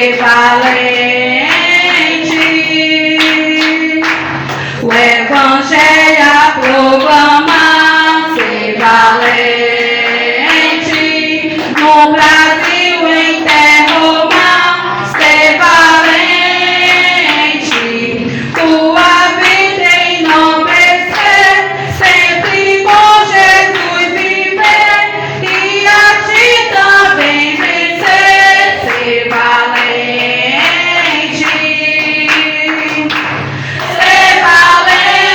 ser valente. O Evangelho a proclamar, ser valente. No Brasil, em terra ou mar, ser valente. Tua vida enobrecer, sempre com Jesus viver, e a ti também vencer, ser valente. Ser valente.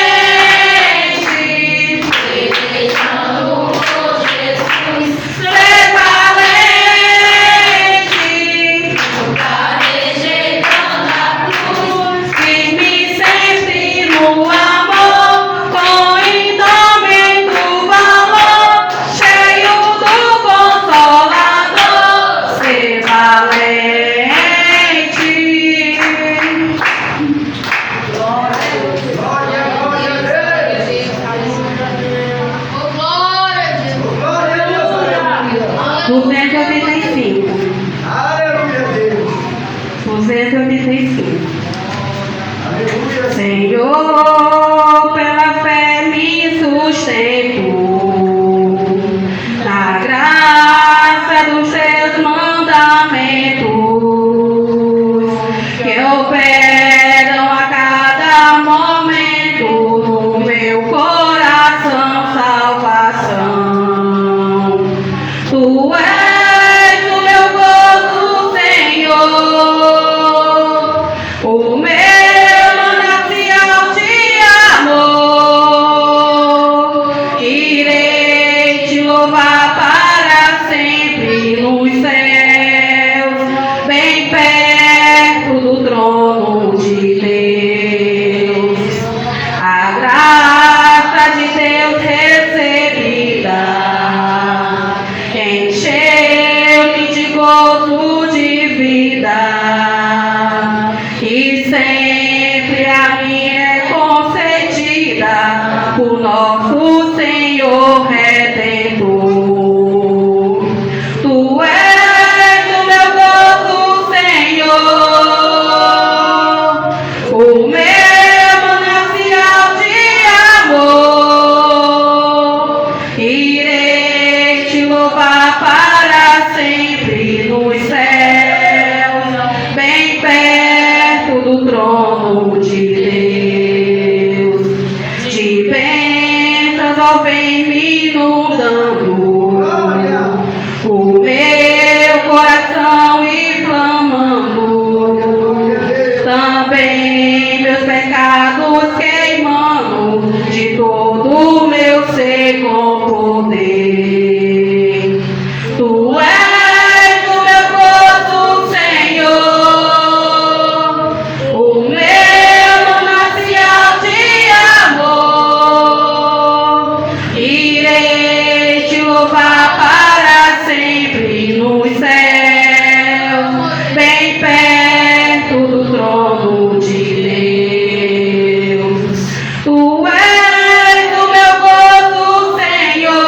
Desejando por Jesus. Ser valente. Nunca rejeitando a cruz. Firme sempre no amor, com indômito valor, cheio do Consolador, ser valente. Glória a Deus. 285. Aleluia, Deus. 285. Aleluia. Senhor, pela fé me sustento, na graça dos seus mandamentos, que operam a cada momento no meu coração salvação. Tu és o meu gozo, Senhor, o meu manancial de amor. Irei te louvar para sempre nos céus, bem perto do trono de Deus. A graça de Deus recebida encheu-me de gozo de vida, e sempre a mim é concedida por nosso Senhor Redentor. Tu és o meu gozo, Senhor, o meu manancial de amor. Irei te louvar para sempre nos céus, bem perto do trono de Deus. De bênçãos ao vem me inundando, o meu coração inflamando, também meus pecados queimando, de todo o meu ser com poder. Tu és o meu gozo, Senhor, o meu manancial de amor. Irei te louvar para sempre nos céus, bem perto do trono de Deus. Tu és o meu gozo, Senhor,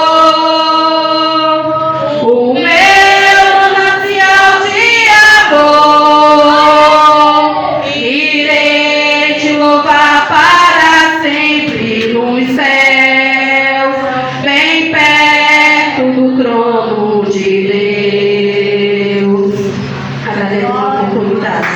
o meu manancial de amor. Irei te louvar para sempre nos céus, bem perto do trono de Deus. Agradeço a oportunidade.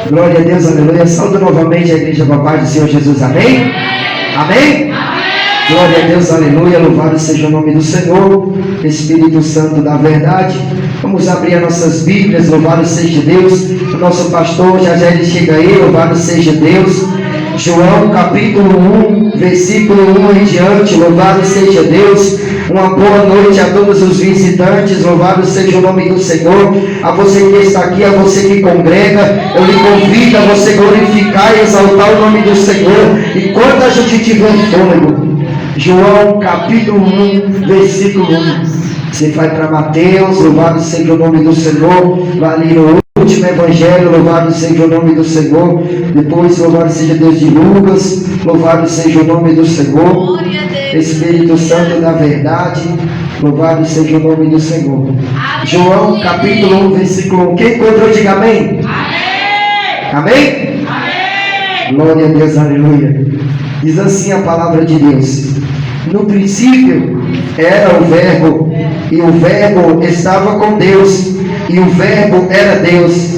Glória a Deus, aleluia. Saúde novamente a igreja com a paz do Senhor Jesus, amém? Amém? Glória a Deus, aleluia. Louvado seja o nome do Senhor, Espírito Santo da verdade. Vamos abrir as nossas Bíblias, louvado seja Deus. O nosso pastor já ele chega aí, louvado seja Deus. João capítulo 1, versículo 1 em diante, louvado seja Deus. Uma boa noite a todos os visitantes, louvado seja o nome do Senhor. A você que está aqui, a você que congrega, eu lhe convido a você glorificar e exaltar o nome do Senhor enquanto a gente tiver fôlego. João capítulo 1, versículo 1. Você vai para Mateus, louvado seja o nome do Senhor. Aleluia. último evangelho, louvado seja o nome do Senhor. Depois, louvado seja Deus de Lucas, louvado seja o nome do Senhor. Espírito Santo da verdade, louvado seja o nome do Senhor. João capítulo 1, versículo 1. Quem encontrou, diga amém. Amém? Glória a Deus, aleluia. Diz assim a palavra de Deus: no princípio era o Verbo, e o Verbo estava com Deus, e o Verbo era Deus.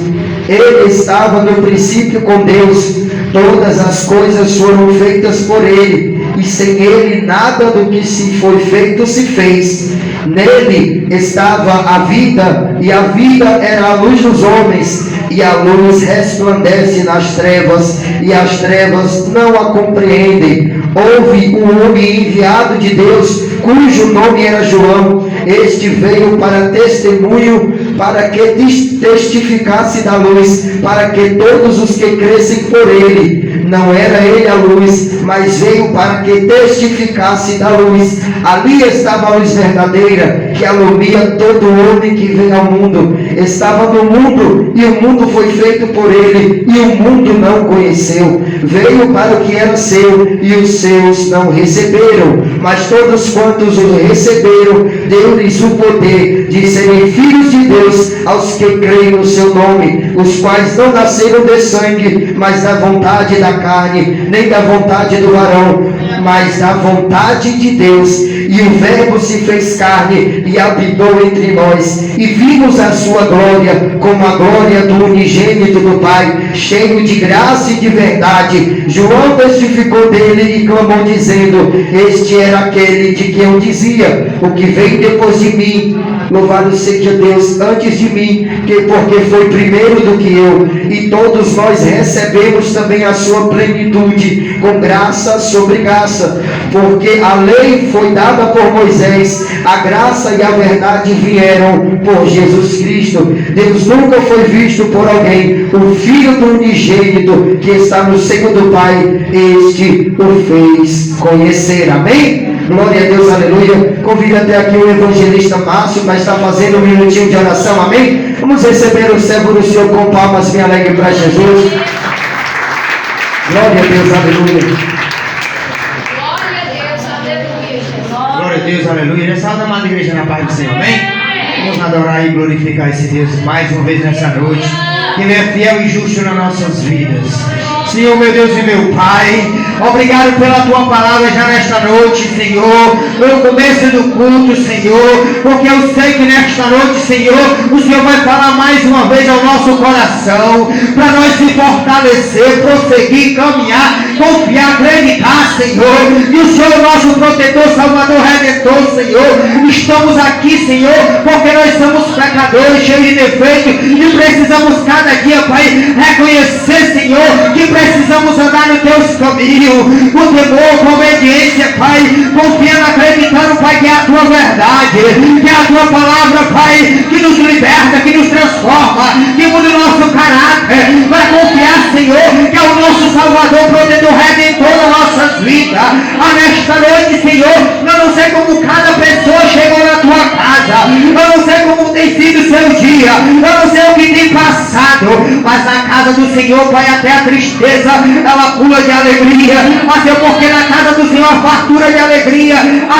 Ele estava no princípio com Deus. Todas as coisas foram feitas por Ele, e sem Ele nada do que se foi feito se fez. Nele estava a vida, e a vida era a luz dos homens, e a luz resplandece nas trevas, e as trevas não a compreendem. Houve um homem enviado de Deus, cujo nome era João. Este veio para testemunho, para que testificasse da luz, para que todos os que crescem por ele. Não era ele a luz, mas veio para que testificasse da luz. Ali estava a luz verdadeira, que alumia todo homem que vem ao mundo. Estava no mundo, e o mundo foi feito por ele, e o mundo não conheceu. Veio para o que era seu, e os seus não receberam. Mas todos quantos o receberam, deu-lhes o poder de serem filhos de Deus, aos que creem no seu nome, os quais não nasceram de sangue, mas da vontade da carne, nem da vontade do varão, mas da vontade de Deus. E o Verbo se fez carne e habitou entre nós, e vimos a sua glória, como a glória do unigênito do Pai, cheio de graça e de verdade. João testificou dele e clamou dizendo: este era aquele de quem eu dizia, o que veio depois de mim, louvado seja Deus, antes de mim, porque foi primeiro do que eu. E todos nós recebemos também a sua plenitude, com graça sobre graça, porque a lei foi dada por Moisés, a graça e a verdade vieram por Jesus Cristo. Deus nunca foi visto por alguém. O Filho do unigênito que está no seio do Pai, este o fez conhecer. Amém? Glória a Deus, aleluia. Convido até aqui o evangelista Márcio para estar fazendo um minutinho de oração, amém? Vamos receber o servo do Senhor com palmas bem alegre para Jesus. Glória a Deus, aleluia. Glória a Deus, aleluia. Nessa hora, amada igreja, na paz do Senhor, amém? Vamos adorar e glorificar esse Deus mais uma vez nessa noite, que Ele é fiel e justo nas nossas vidas. Senhor, meu Deus e meu Pai, obrigado pela Tua palavra já nesta noite, Senhor, pelo começo do culto, Senhor, porque eu sei que nesta noite, Senhor, o Senhor vai falar mais uma vez ao nosso coração, para nós se fortalecer, prosseguir, caminhar, confiar, acreditar, Senhor, e o Senhor é nosso protetor, Salvador, Redentor, Senhor. Estamos aqui, Senhor, porque nós somos pecadores, cheios de defeito, e precisamos cada dia, Pai, reconhecer, Senhor, que precisamos andar nos Teus caminhos, com temor, com obediência, Pai, confiando, acreditando, Pai, que é a Tua verdade, que é a Tua palavra, Pai, que nos liberta, que nos transforma, que muda o nosso caráter, para confiar, Senhor, que é o nosso Salvador, protetor, redentor das nossas vidas. Nesta noite, Senhor, eu não sei como cada pessoa chegou na Tua casa, eu não sei como tem sido o seu dia, eu não sei o que tem passado, mas na casa do Senhor, Pai, até a tristeza ela pula de alegria. Senhor, porque na casa do Senhor a fartura de alegria.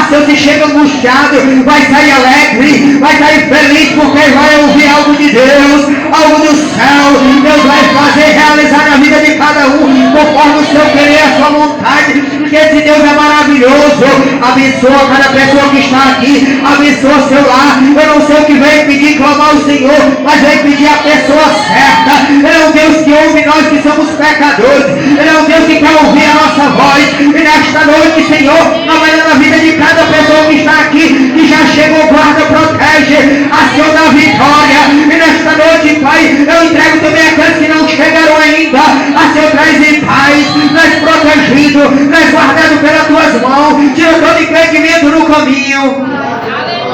Senhor, se chega angustiado, vai sair alegre, vai sair feliz, porque vai ouvir algo de Deus, algo do céu. Deus vai fazer, realizar na vida de cada um, conforme o seu querer, a sua vontade, porque esse Deus é maravilhoso. Abençoa cada pessoa que está aqui, abençoa seu lar. Eu não sei o que vem pedir, clamar ao Senhor, mas vem pedir a pessoa certa. Ele é um Deus que ouve nós que somos pecadores. Ele é um Deus que quer ouvir a nossa voz. E nesta noite, Senhor, trabalhando na vida de cada pessoa que está aqui, que já chegou, guarda, protege, aciona a vitória. E nesta noite, Pai, eu entrego também aqueles que não chegaram ainda. Senhor, traz em paz, traz protegido, traz guardado pelas Tuas mãos, tira todo impedimento no caminho.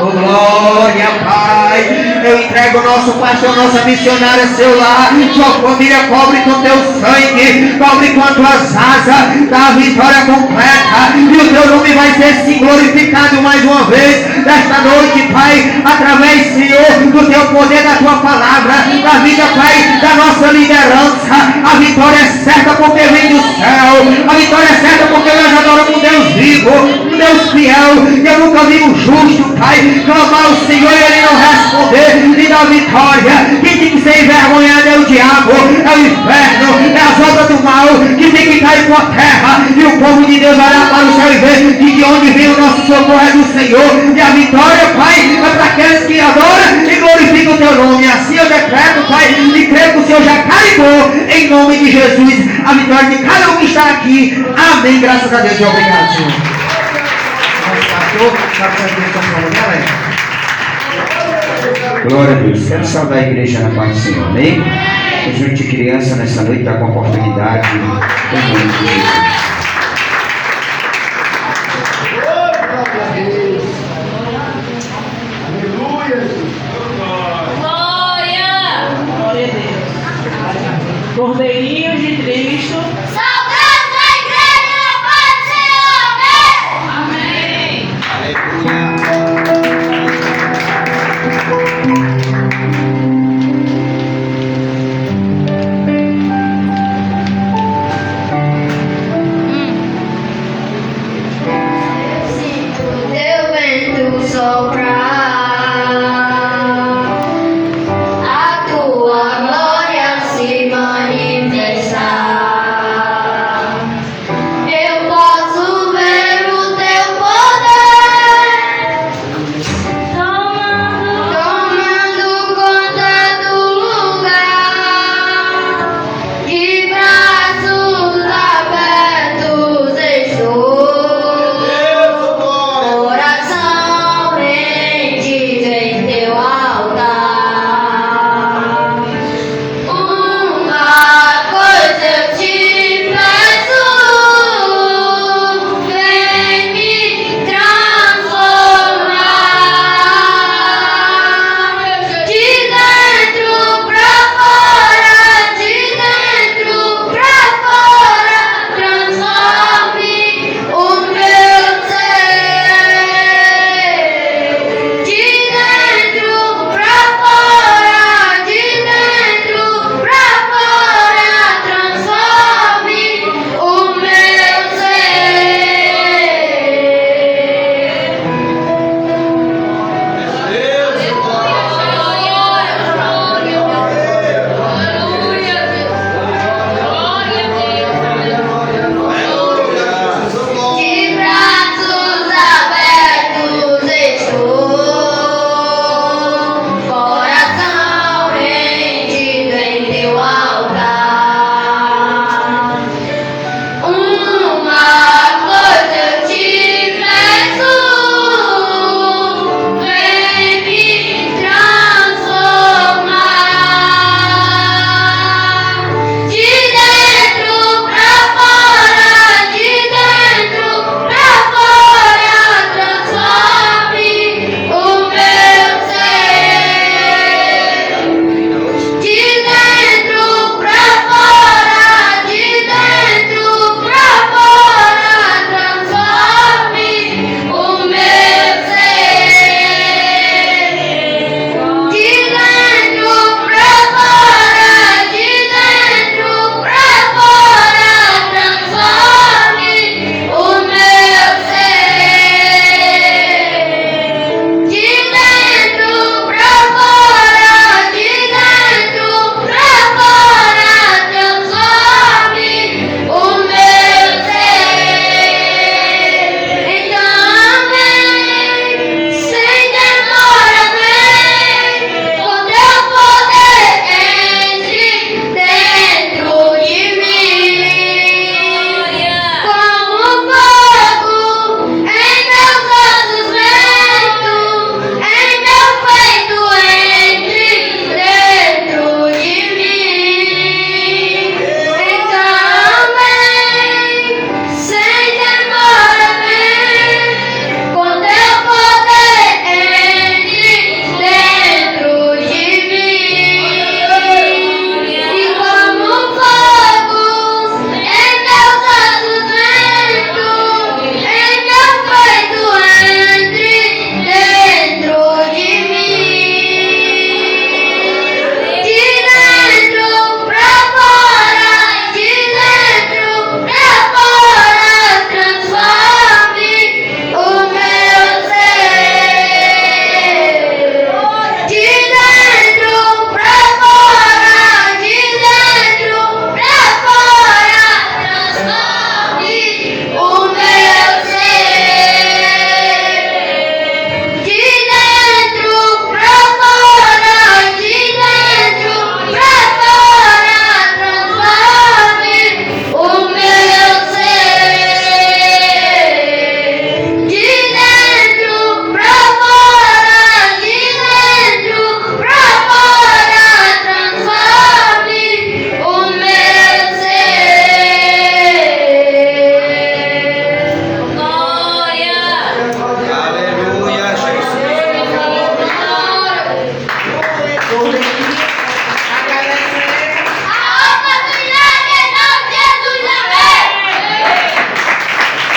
Oh, glória, Pai. Eu entrego o nosso pastor, nossa missionária, seu lar. Sua família, cobre com teu sangue, cobre com as tuas asas, da vitória completa. E o teu nome vai ser sim glorificado mais uma vez nesta noite, Pai, através, Senhor, do teu poder, da tua palavra, da vida, Pai, da nossa liderança. A vitória é certa porque vem do céu. A vitória é certa porque nós adoramos um Deus vivo, um Deus fiel. Eu nunca vi um justo, Pai, clamar ao Senhor e Ele não responder e dar vitória. Quem tem que ser envergonhado é o diabo, é o inferno, é as obras do mal que tem que cair por terra. E o povo de Deus olhar para o céu e ver que de onde vem o nosso socorro é do Senhor. E a vitória, Pai, é para aqueles que adoram e glorificam o teu nome. Assim eu decreto, Pai, e creio que o Senhor já carimbou em nome de Jesus a vitória de cada um que está aqui. Amém. Graças a Deus e obrigado, Senhor. Glória a Deus. Quero saudar a igreja na paz do Senhor. Amém? A gente criança nessa noite está com a oportunidade. Em nome de Jesus. Cordeirinhos de Cristo. Saudando a igreja na paz do Senhor. Amém. Sinto teu vento soprar. A tua glória se manifestar.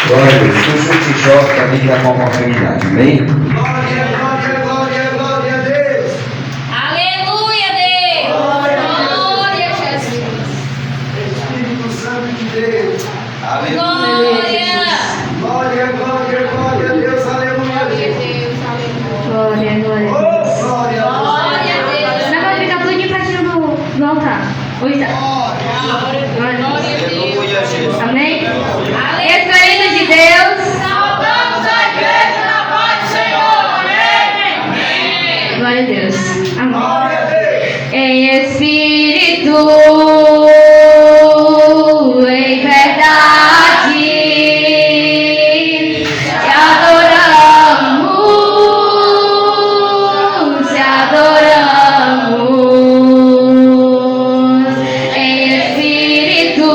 Glória a Deus. Então, chute e choque para mim dar uma oportunidade. Amém? Aleluia, Deus. Glória a Jesus. Espírito Santo de Deus. Glória. Glória a Deus. Aleluia. Glória, glória. Oh, glória a Glória a Deus. Não vai ficar tudo pra cima do altar. Hoje tá. Glória a Deus. Amém? Reino de Deus. Saudamos a igreja na paz do Senhor. Amém. Glória a Deus. Amém. Glória a Deus. Em espírito, em verdade, te adoramos, te adoramos. Em espírito,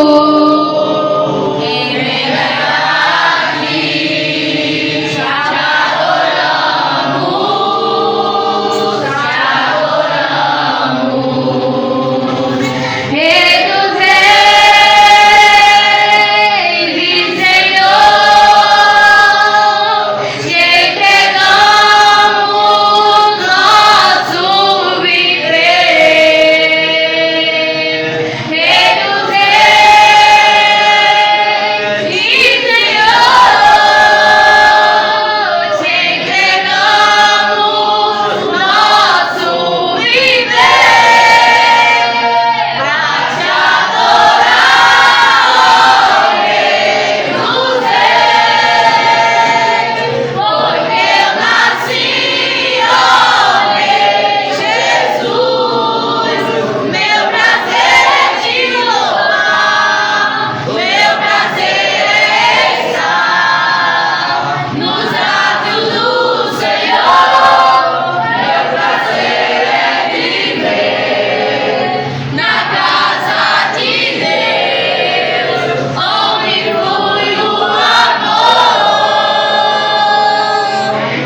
em verdade, te adoramos, Rei dos reis e Senhor, te entregamos nosso viver. Rei dos reis e Senhor, te entregamos nosso viver.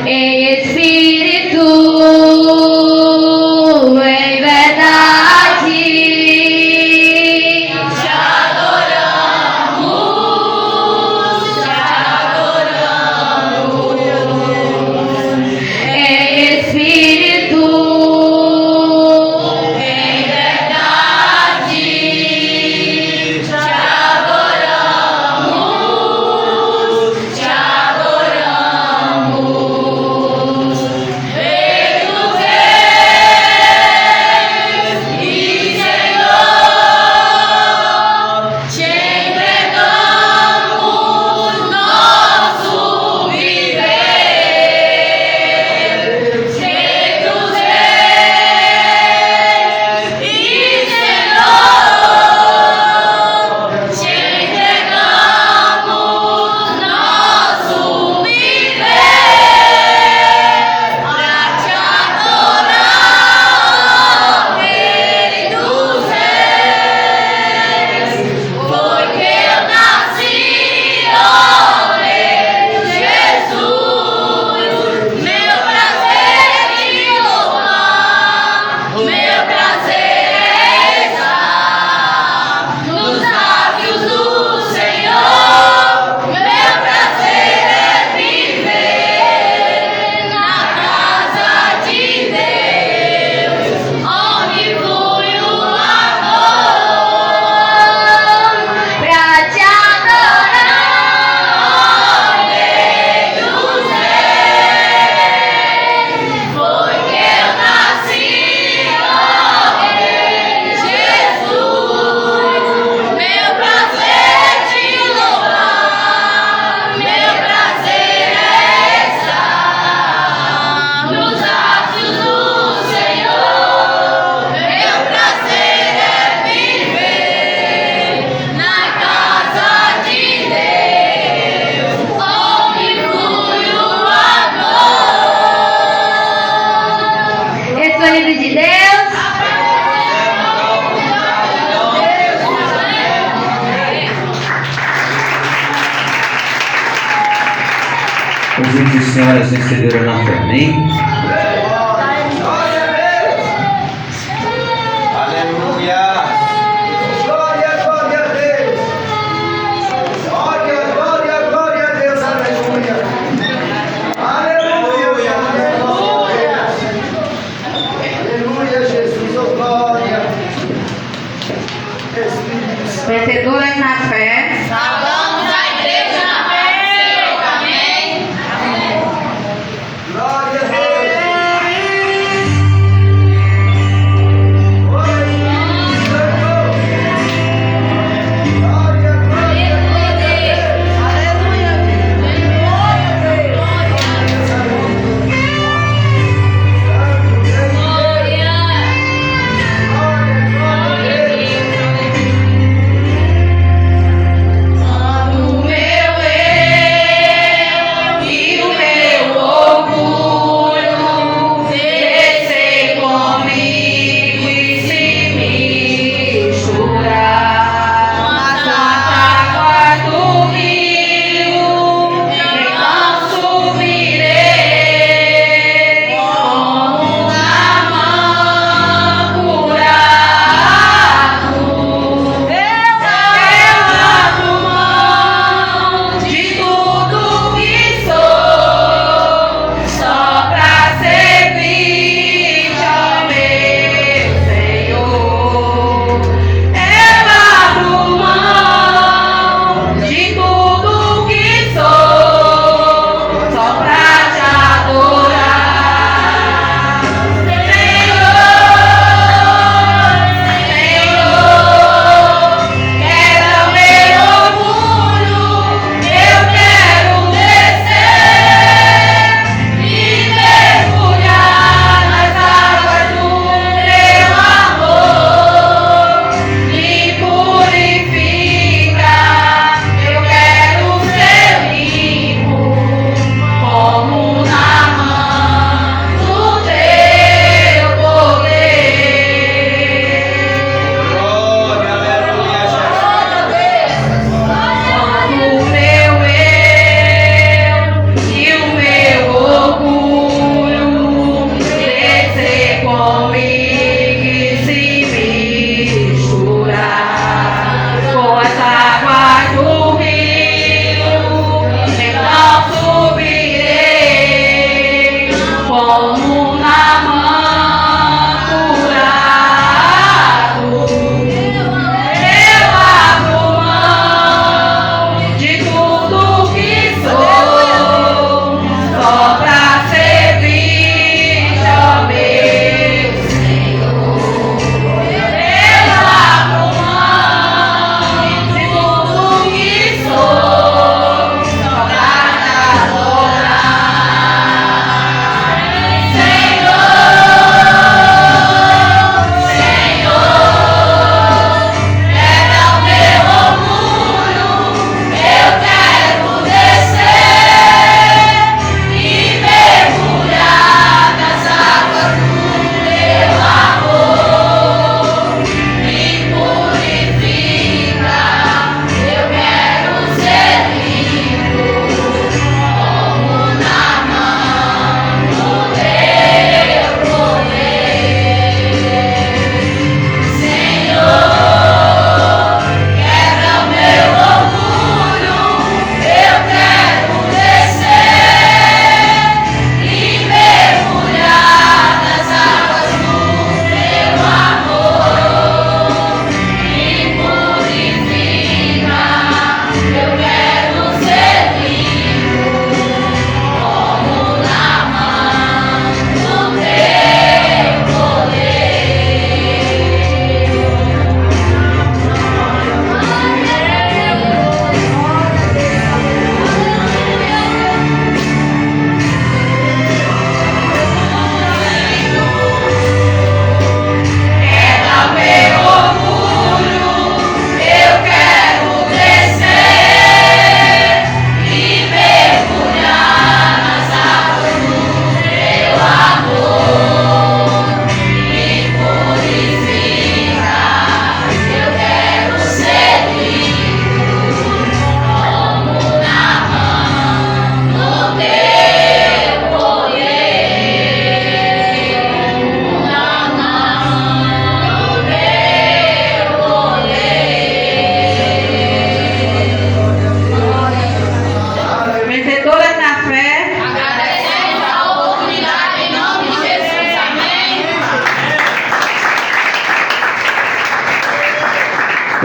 Em espírito, em verdade, te adoramos, te adoramos. Em espírito, em verdade, te adoramos, te adoramos. Rei dos reis e Senhor, te entregamos nosso viver. Rei dos reis e Senhor, te entregamos nosso viver. Pra te adorar, Rei dos reis, foi que eu nasci, ó Rei Jesus. Meu prazer é te louvar, meu prazer é estar nos lábios do Senhor. Meu prazer é viver na casa de Deus, onde flui o amor. Pra te adorar, Rei dos reis, foi que eu nasci, ó Rei Jesus. Meu prazer é te louvar, meu prazer é estar nos atos do Senhor. Meu prazer é viver na casa de Deus, onde flui o amor. Escolhido de Deus. Os juntos e senhoras receberam na fé. Amém? Glória a Deus. Aleluia! Glória a Deus. Glória a Espírito Santo. vencedoras na fé, Salvamos a igreja na paz do Senhor. Amém. Glória a Deus. Oi, Santo. Glória, glória, glória. Glória.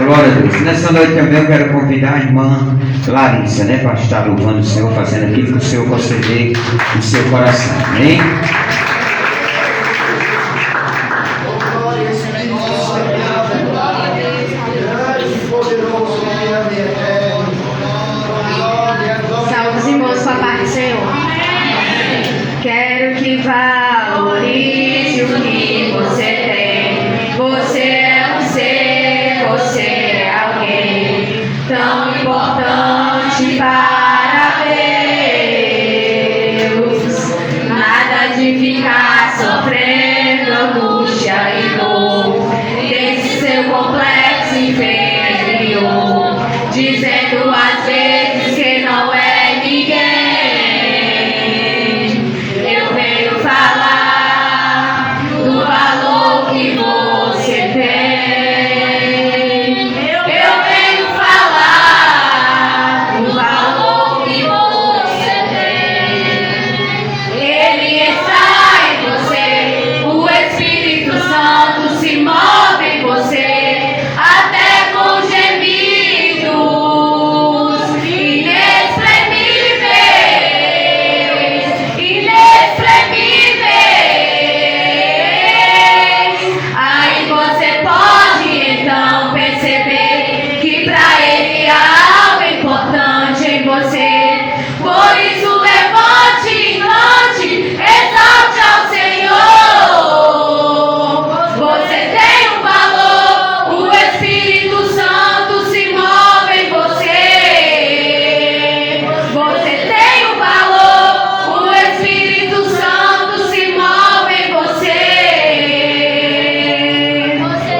Glória a Deus. Nessa noite também eu quero convidar a irmã Larissa, né, para estar louvando o Senhor, fazendo aquilo que o Senhor conceder no seu coração. Amém? Salve os irmãos com a paz do Senhor. Quero que valorize o que você tem. Você é um ser, você é alguém tão importante para Deus. Nada de ficar sofrendo angústia e dor desse seu complexo inferior, dizendo às vezes que não é ninguém. Eu venho falar do valor que você tem. Eu venho falar do valor que você tem. Ele está em você, o Espírito Santo se move em você, até com gemidos inexprimíveis, inexprimíveis. Aí você pode então perceber que pra ele há algo importante em você. Por isso levante e cante, exalte ao Senhor. Você tem um valor, o Espírito Santo se move em você. Você tem um valor, o Espírito Santo se move em você.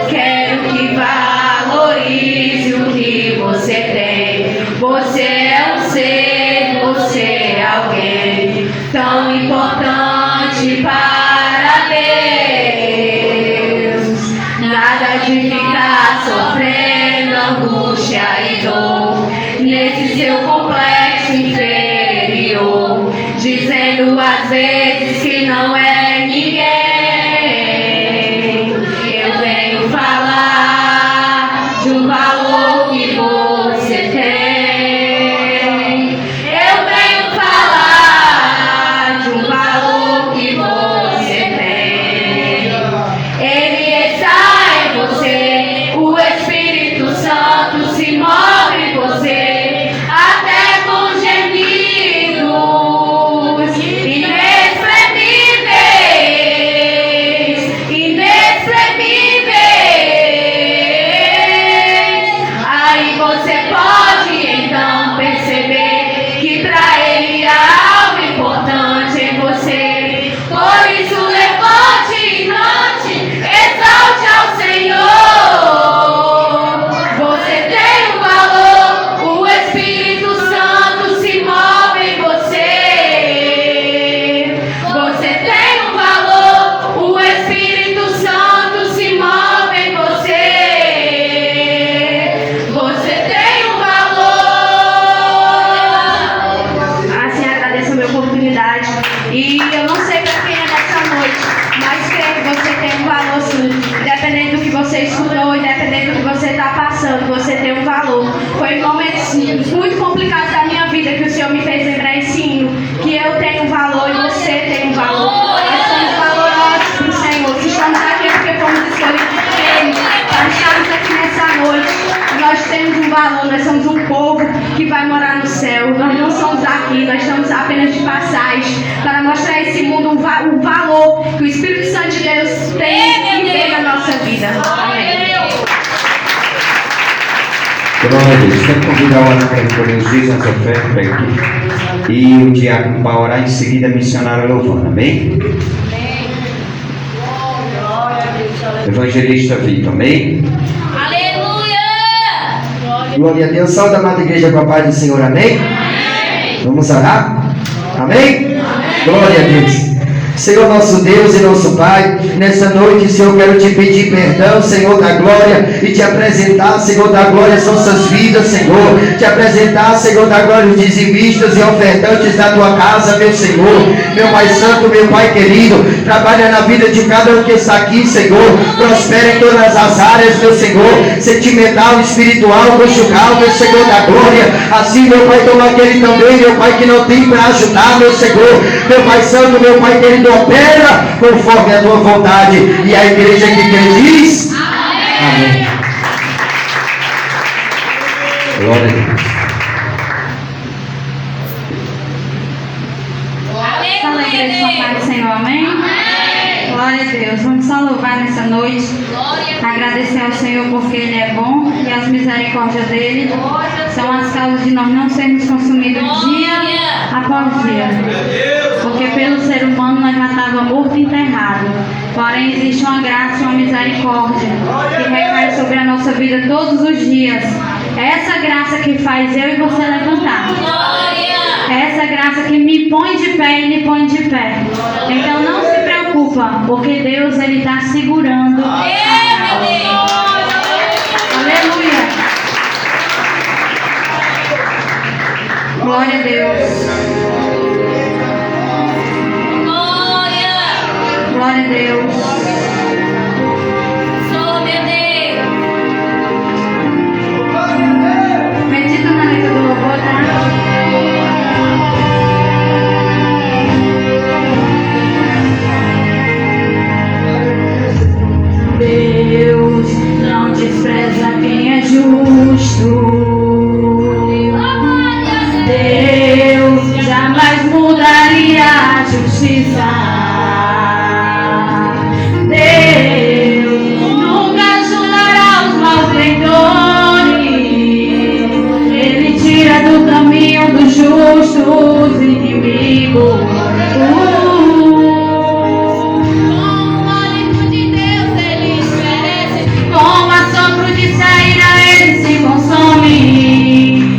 Quero que valorize o que você tem. Você é um ser, você é alguém tão importante para Deus. Nada de ficar sofrendo angústia e dor nesse seu complexo inferior, dizendo às vezes que não é ninguém. Eu venho falar de um valor que você tem. Eu venho falar de um valor que você tem. Ele está em você, o Espírito Santo se move em você, até com gemidos inexprimíveis, inexprimíveis. Aí você pode então perceber que pra ele há algo importante em você. Por isso levante e cante, exalte ao Senhor. Você tem um valor, o Espírito Santo se move em você. Você tem um valor, o Espírito Santo se move em você. Você tem um valor. Assim, agradeço a minha oportunidade. E eu não sei para quem é dessa noite, mas creio que você tem um valor sim. Independente do que você estudou, independente do que você está passando, você tem um valor. Foi momentos muito complicados da minha vida que o Senhor me fez lembrar esse hino, que eu tenho um valor e você tem um valor. Nós somos valorosos para o Senhor. Se estamos aqui é porque fomos escolhidos por Ele. Para estarmos aqui nessa noite, nós temos um valor, nós somos um povo que vai morar no céu. Nós não somos aqui, nós estamos apenas de passagem para mostrar a esse mundo o valor que o Espírito Santo de Deus tem e vê na nossa vida. Amém. Glória a Deus. Quero convidar o Ana para recolher os dízimos, as ofertas, pega aqui. E o diácono para orar, em seguida a missionária louvando. Amém? Evangelista Vitor, amém? Aleluia! Glória a Deus. Salve a amada igreja com a paz do Senhor. Amém? Vamos orar? Amém? Glória a Deus. Senhor nosso Deus e nosso Pai, nessa noite, Senhor, quero te pedir perdão, Senhor da glória, e te apresentar, Senhor da glória, as nossas vidas, Senhor, te apresentar, Senhor da glória, os dizimistas e ofertantes da tua casa, meu Senhor, meu Pai Santo, meu Pai querido, trabalha na vida de cada um que está aqui, Senhor, prospera em todas as áreas, meu Senhor, sentimental, espiritual, conjugal, meu Senhor da glória, assim, meu Pai, toma aquele também, meu Pai, que não tem para ajudar, meu Senhor, meu Pai Santo, meu Pai querido, opera conforme a tua vontade, e a igreja que crê diz, amém. Glória a Deus. Fala a igreja com a paz do Senhor, amém? Glória a Deus. Vamos só louvar nessa noite. Agradecer ao Senhor porque Ele é bom e as misericórdias dEle são as causas de nós não sermos consumidos dia após dia. Porque pelo ser humano nós já estávamos morto e enterrado. Porém existe uma graça, uma misericórdia que recai sobre a nossa vida todos os dias. É essa graça que faz eu e você levantar. É essa graça que me põe de pé e me põe de pé. Então não se preocupa, porque Deus Ele está segurando. Aleluia. Glória a Deus. Glória a Deus. Medita na letra do louvor, tá? Deus não despreza quem é justo. Deus jamais mudaria a justiça. Deus nunca ajudará os malfeitores. Ele tira do caminho dos justos inimigos.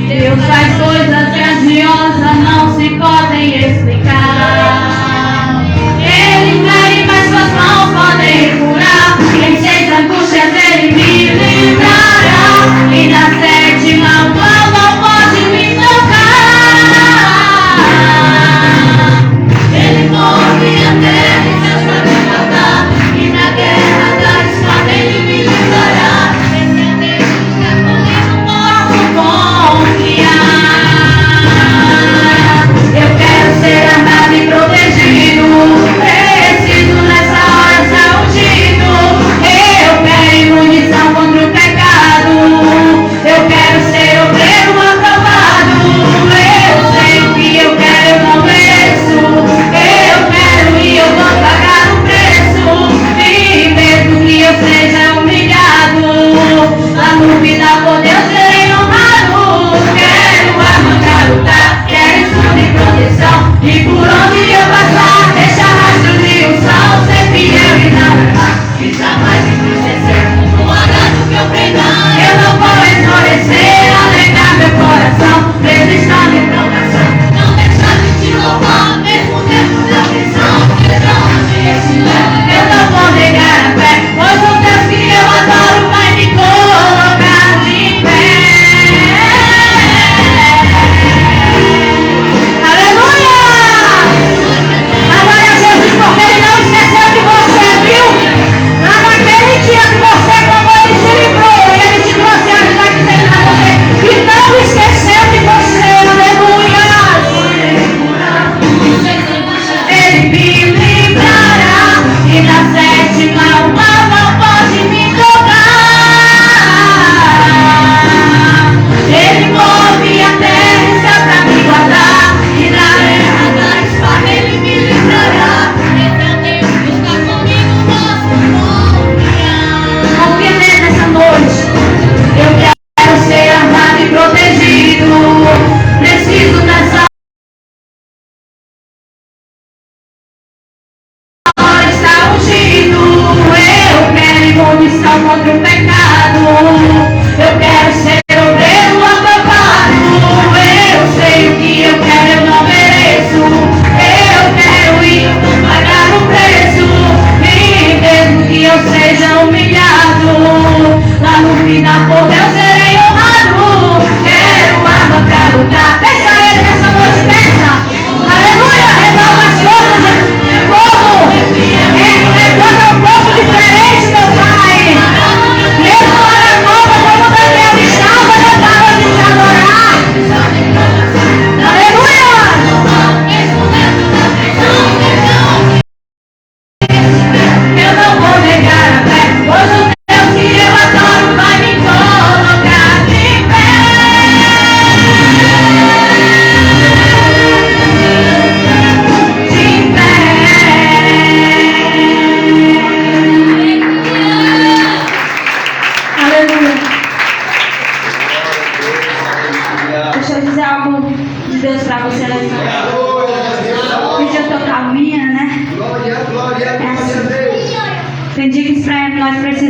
Deus faz coisas grandiosas, não se podem explicar. Ele fere, mas suas mãos podem curar. Em 6 angústias Ele me livrará. E na 7ª mão não pode me tocar.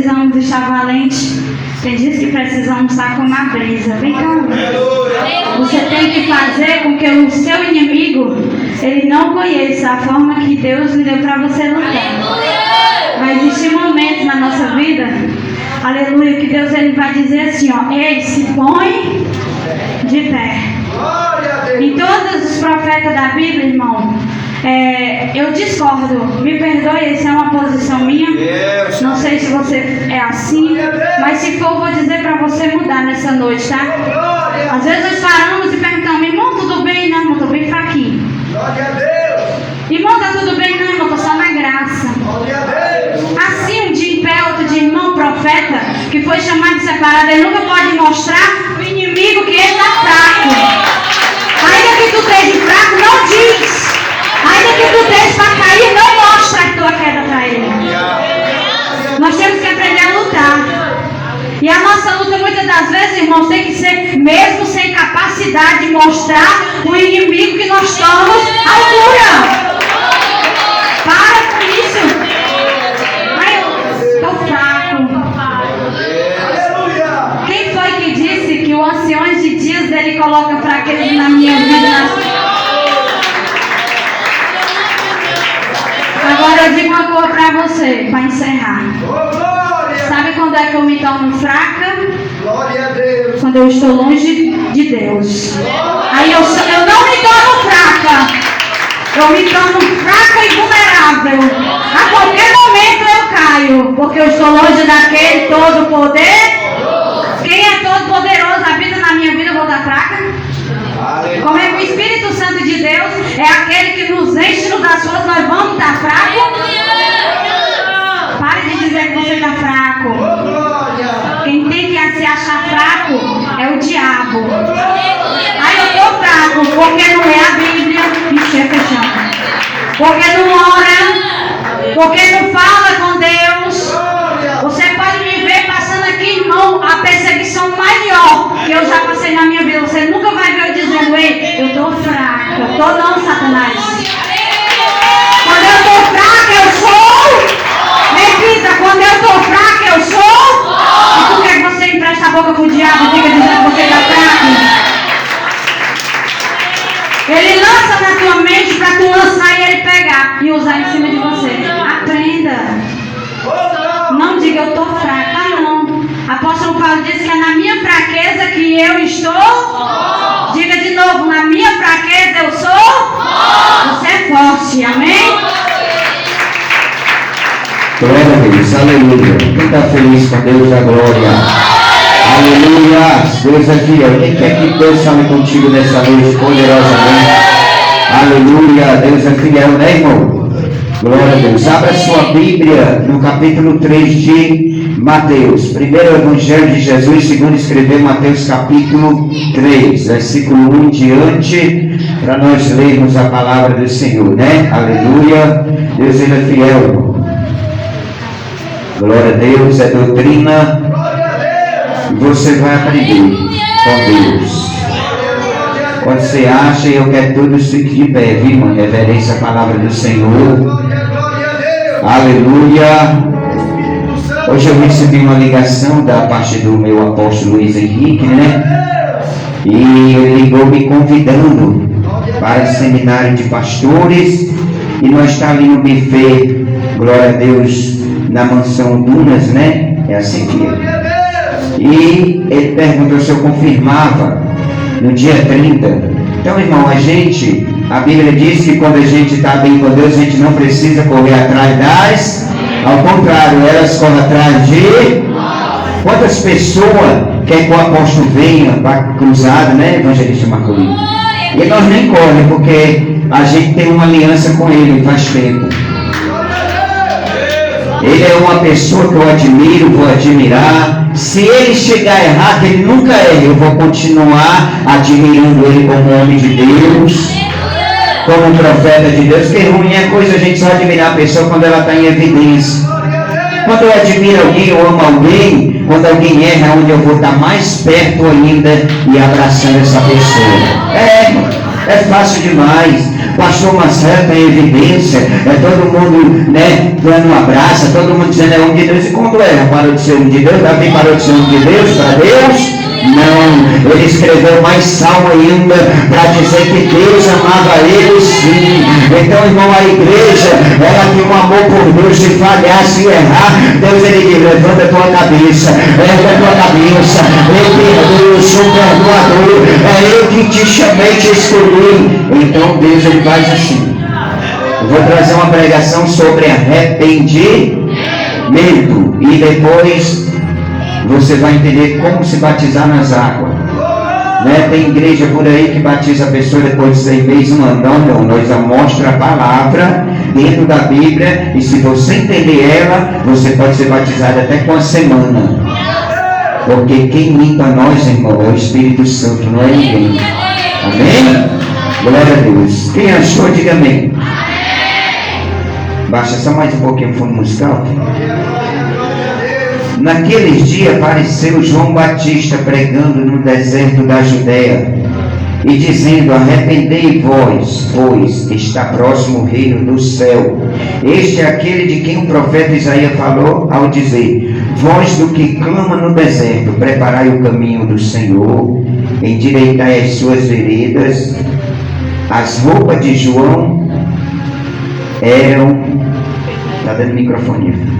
precisamos estar valentes. Tem dias que precisamos estar como a brisa. Vem cá. Você tem que fazer com que o seu inimigo ele não conheça a forma que Deus lhe deu para você lutar. Vai existir momentos na nossa vida, aleluia, que Deus ele vai dizer assim, ó, ei, se põe de pé. Em todos os profetas da Bíblia, irmão, eu discordo, me perdoe, essa é uma posição minha, não sei se você é assim, mas se for, vou dizer para você mudar nessa noite, tá? Às vezes nós paramos e perguntamos, irmão, tudo bem? Não, irmão, tô bem fraquinho. Irmão, tá tudo bem? Não, irmão, tô só na graça. Assim, um dia em pé, outro dia, irmão, profeta, que foi chamado de separado, ele nunca pode mostrar o inimigo que ele tá fraco. Ainda que tu esteja fraco, não diz. Ainda que tu esteja para cair, não mostra a tua queda para ele. Nós temos que aprender a lutar. E a nossa luta, muitas das vezes, irmãos, tem que ser, mesmo sem capacidade de mostrar o inimigo que nós estamos à altura. Para com isso. Ai, eu estou fraco. Quem foi que disse que o anciões de dias ele coloca fraqueza na minha vida? Agora eu digo uma coisa para você, para encerrar. Sabe quando é que eu me torno fraca? Quando eu estou longe de Deus. Aí eu não me torno fraca. Eu me torno fraca e vulnerável. A qualquer momento eu caio, porque eu estou longe daquele todo poder. Quem é todo poderoso habita na minha vida, eu vou estar fraca? Como é que o Espírito Santo de Deus é aquele que nos enche, nos dá forças, nós vamos estar fracos? Pare de dizer que você está fraco. Quem tem que se achar fraco é o diabo. Aí eu estou fraco porque não é a Bíblia, porque não ora, porque não fala com Deus. Você pode me ver passando aqui, irmão, a perseguição maior que eu já passei na minha vida. Você nunca vai ver eu dizendo, ei, eu estou fraca. Eu estou não, Satanás. Quando eu estou fraca, eu sou. Repita, quando eu estou fraca, eu sou. E por que você empresta a boca pro diabo e fica dizendo que você está fraco? Ele lança na tua mente para tu lançar e ele pegar e usar em cima de você. Aprenda. Não diga eu estou fraca. Ah, não. Apóstolo Paulo diz que é na minha fraqueza que eu estou. Diga de novo, na minha fraqueza eu sou. Você é forte, amém? Glória a Deus, aleluia. Quem está feliz com Deus da glória? Aleluia. Deus é fiel. Quem quer que Deus fale contigo nessa noite poderosamente? Aleluia. Deus é fiel, né, irmão? Glória a Deus. Abra sua Bíblia no capítulo 3 de Mateus. Primeiro Evangelho de Jesus, segundo escreveu Mateus capítulo 3, versículo 1 em diante, para nós lermos a palavra do Senhor, né? Aleluia. Deus ele é fiel, irmão. Glória a Deus, é doutrina. E você vai aprender com Deus. Quando você acha, eu quero todos fiquem de pé, viu, irmão? Reverência à palavra do Senhor. Aleluia. Hoje eu recebi uma ligação da parte do meu apóstolo Luiz Henrique, né? E ele ligou me convidando para o seminário de pastores. E nós estamos ali no buffet, glória a Deus, na mansão Dunas, né? É assim que é. E ele perguntou se eu confirmava no dia 30. Então, irmão, a Bíblia diz que quando a gente está bem com Deus, a gente não precisa correr atrás das, ao contrário, elas correm atrás de. Quantas pessoas querem que o apóstolo venha para cruzado, né, evangelista Marcolino? E nós nem corremos, porque a gente tem uma aliança com ele faz tempo. Ele é uma pessoa que eu admiro, vou admirar. Se ele chegar errado, ele nunca erra. Eu vou continuar admirando ele como homem de Deus, como um profeta de Deus. Que ruim é coisa a gente só admirar a pessoa quando ela está em evidência. Quando eu admiro alguém, eu amo alguém, quando alguém erra, é onde eu vou estar mais perto ainda e abraçando essa pessoa. É fácil demais. Pastor Marcelo tem evidência, é todo mundo, né, dando um abraço, todo mundo dizendo é homem de Deus. E quando era? Parou de ser homem de Deus? Davi parou de ser homem de Deus para Deus? Não, ele escreveu mais salmo ainda para dizer que Deus amava ele sim. Então, irmão, a igreja, ela tem um amor por Deus. Se falhar, se errar, Deus ele diz, levanta a tua cabeça, erga a tua cabeça, eu perdoo, eu sou perdoador, é eu que te chamei, te escolhi. Então Deus ele faz assim. Eu vou trazer uma pregação sobre arrependimento e depois você vai entender como se batizar nas águas. Né? Tem igreja por aí que batiza a pessoa depois de 6 meses, um ano. Não, nós mostra a palavra dentro da Bíblia, e se você entender ela, você pode ser batizado até com a semana. Porque quem limpa nós, irmão, é o Espírito Santo, não é ninguém. Amém? Glória a Deus. Quem achou, diga amém. Baixa só mais um pouquinho o fundo musical. Naqueles dias apareceu João Batista pregando no deserto da Judéia e dizendo: arrependei-vos, pois está próximo o reino do céu. Este é aquele de quem o profeta Isaías falou ao dizer: voz do que clama no deserto, preparai o caminho do Senhor, endireitai as suas veredas. As roupas de João eram... Está dando microfone.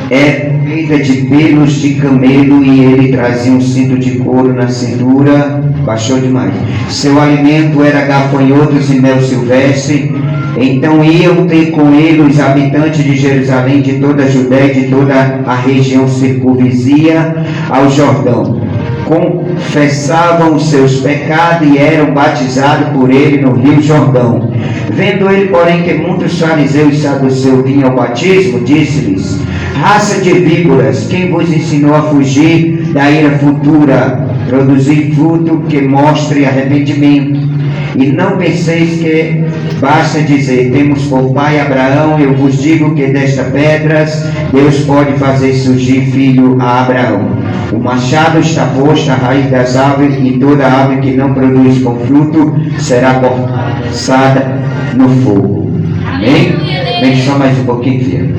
É feita de pelos de camelo, e ele trazia um cinto de couro na cintura. Baixou demais. Seu alimento era gafanhotos e mel silvestre. Então iam ter com ele os habitantes de Jerusalém, de toda a Judéia e de toda a região circunvizinha ao Jordão. Confessavam os seus pecados e eram batizados por ele no rio Jordão. Vendo ele, porém, que muitos fariseus e saduceus vinham ao batismo, disse-lhes: raça de víboras, quem vos ensinou a fugir da ira futura? Produzir fruto que mostre arrependimento. E não penseis que basta dizer: temos por pai Abraão. Eu vos digo que destas pedras Deus pode fazer surgir filho a Abraão. O machado está posto à raiz das árvores, e toda árvore que não produz com fruto será cortada no fogo. Amém? Vem só mais um pouquinho, filho.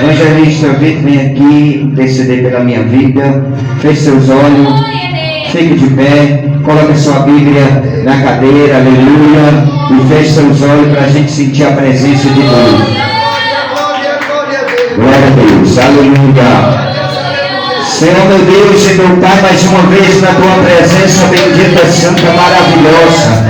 Evangelista Vitor, vem aqui interceder pela minha vida. Feche seus olhos, fique de pé, coloque sua Bíblia na cadeira, aleluia, e feche seus olhos para a gente sentir a presença de Deus. Glória a Deus, aleluia. Senhor meu Deus e meu Pai, mais uma vez na tua presença bendita, santa, maravilhosa,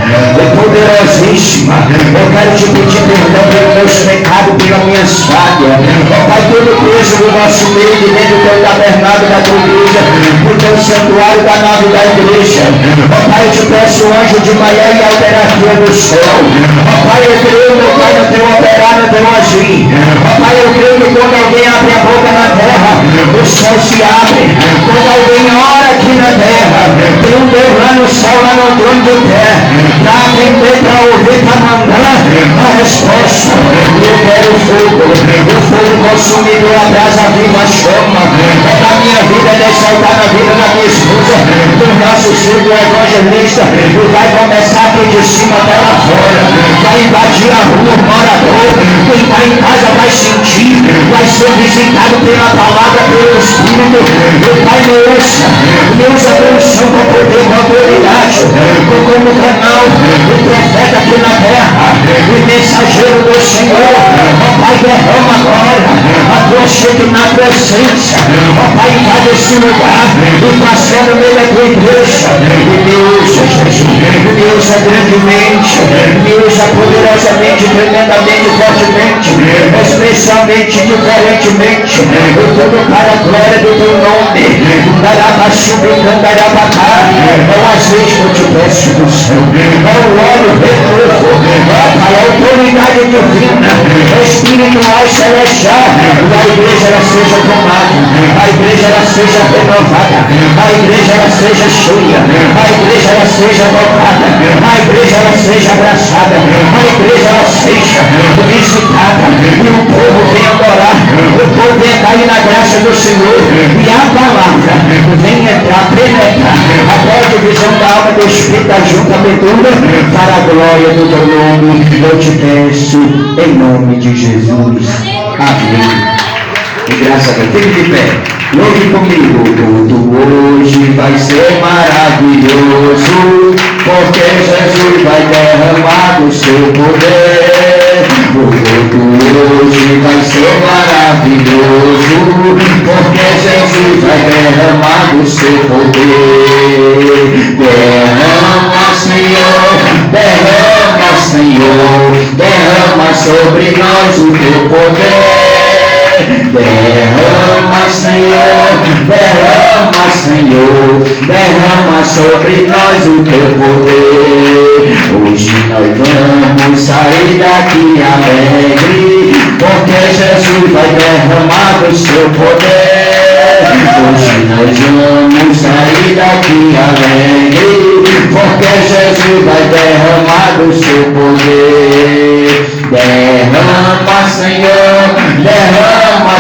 poderosíssima. Eu quero te pedir perdão pelos meus pecados, pelas minhas falhas. Ó Pai, todo preso do nosso meio, de dentro do teu tabernáculo da tua igreja, no teu santuário da nave da igreja. Ó Pai, eu te peço, anjo de manhã e alternativa do céu. Ó Pai, eu creio, meu Pai, no teu operar, no teu agir. Ó Pai, eu creio que quando alguém abre a boca na terra, o céu se abre. Quando alguém ora aqui na terra, tem um Deus lá no céu, lá no trono de terra, para atender, para ouvir, para mandar a resposta. Eu quero fogo, o fogo consumidor, a brasa viva, a chama. É na minha vida, é exaltar na vida da minha esposa, do nosso filho evangelista, e vai começar aqui de cima até lá fora, vai invadir a rua, o morador, quem está em casa vai sentir, vai ser visitado pela palavra, pelo Espírito. Meu Pai, me ouça a unção com poder, com autoridade, como canal, o profeta aqui na terra, o mensageiro do Senhor. Ó Pai, derrama agora a tua na presença. Ó Pai, invade esse lugar e passa no meio da tua igreja. E me usa, Jesus, me usa grandemente, me usa poderosamente, tremendamente, fortemente, especialmente, diferentemente. Eu todo para a glória do teu nome. É o azeite que eu te peço do céu, é o óleo renovo, é a autoridade divina, espiritual, celestial. A igreja ela seja tomada, a igreja ela seja renovada, a a igreja ela seja cheia, a igreja ela seja tocada, a igreja ela seja abraçada, a igreja ela seja visitada, e o povo vem adorar, o povo vem cair na graça do Senhor, e a palavra vem entrar, penetrar a boa divisão da alma do Espírito, da junta medula, para a glória do teu nome, eu te peço, em nome de Jesus. Amém. E graças a Deus, fique de pé. Louve comigo, tudo hoje vai ser maravilhoso, porque Jesus vai derramar do seu poder. O culto hoje vai ser maravilhoso, porque Jesus vai derramar do seu poder. Derrama, Senhor, derrama sobre nós o teu poder. Derrama, Senhor, derrama sobre nós o teu poder. Hoje nós vamos sair daqui alegre, porque Jesus vai derramar do seu poder. Hoje nós vamos sair daqui alegre, porque Jesus vai derramar do seu poder. Derrama, Senhor, derrama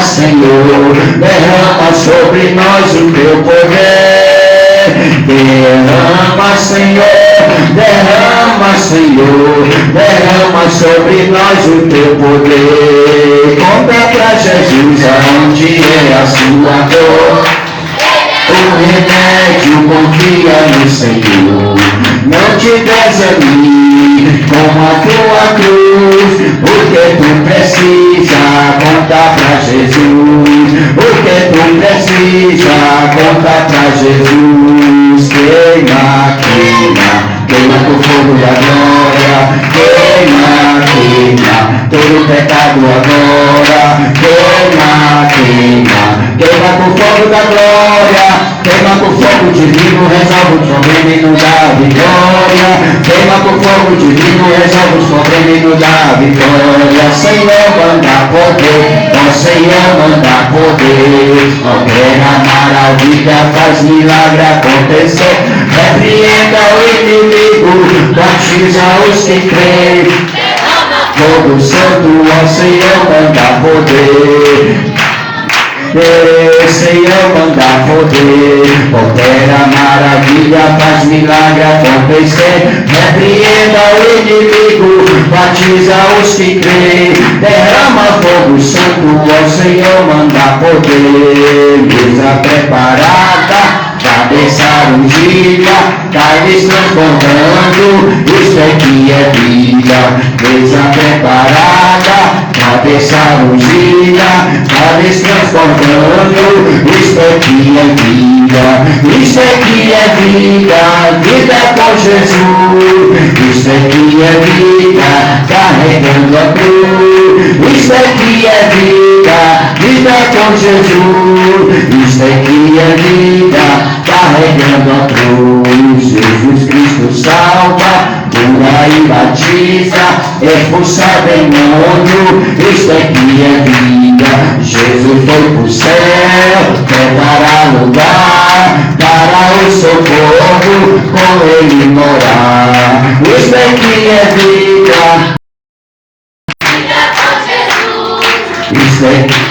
sobre nós o teu poder. Derrama, Senhor, derrama sobre nós o teu poder. Conta pra Jesus aonde é a sua dor. O remédio, confia no Senhor. Não te desanime com a tua cruz. O que tu precisa, conta pra Jesus. O que tu precisa, conta pra Jesus. Queima, queima, queima com fogo da glória. Queima, queima, todo pecado agora. Queima, queima, queima com fogo da glória. Queima com fogo divino, resolve o problema e nos dá vitória. Queima com fogo divino, resolve os problemas e nos dá vitória. Senhor, manda poder, ó Senhor, manda poder. Opera maravilha, faz milagre acontecer. Repreenda o inimigo, batiza os que creem. Fogo santo, ó Senhor, manda poder. Senhor, manda poder, opera maravilha, faz milagre acontecer. Repreenda o inimigo, batiza os que creem. Derrama fogo santo, ó Senhor, manda poder. Mesa preparada, cabeça ungida, carnes transbordando, isto aqui é vida. Mesa preparada, cabeça ungida, carnes transbordando, isto aqui é vida. Isto aqui é vida, vida com Jesus. Isto aqui é vida, carregando a cruz. Isto aqui é vida, vida com Jesus. Isto aqui é vida, carregando a cruz. Jesus Cristo salva, cura e batiza, expulsa demônio. Isto aqui é vida. Jesus foi pro céu, preparar lugar para o seu povo com ele morar. Isto aqui é vida. Isto aqui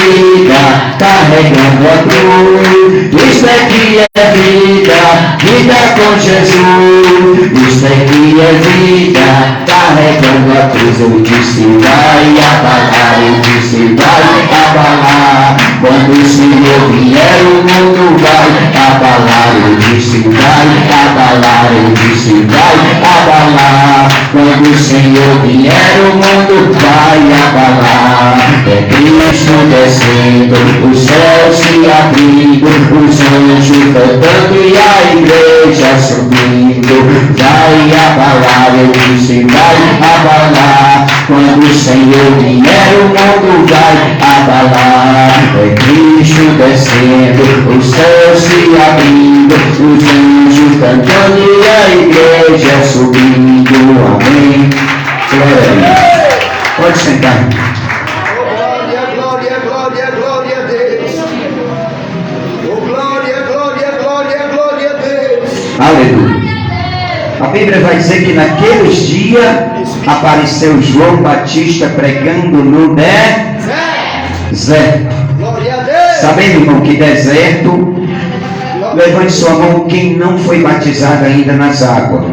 vida, carregando a cruz. Isto aqui é vida, vida com Jesus. Isto aqui é vida, carregando a cruz. Eu disse vai abalar, eu disse vai abalar. Quando o Senhor vier, o mundo vai abalar. Eu disse vai abalar, eu disse vai abalar. Quando o Senhor vier, o mundo vai abalar. É Cristo descendo, o céu se abrindo, os anjos cantando e a igreja subindo. Vai abalar, eu disse vai abalar. Quando o Senhor vier, o mundo vai abalar. É Cristo descendo, o céu se abrindo, os anjos cantando e a igreja subindo. Amém. Glória a Deus. Pode sentar. Glória, glória, glória, glória a Deus. Aleluia. A Bíblia vai dizer que naqueles dias apareceu João Batista pregando no deserto. Glória a Deus. Sabendo, irmão, que deserto, levante sua mão quem não foi batizado ainda nas águas.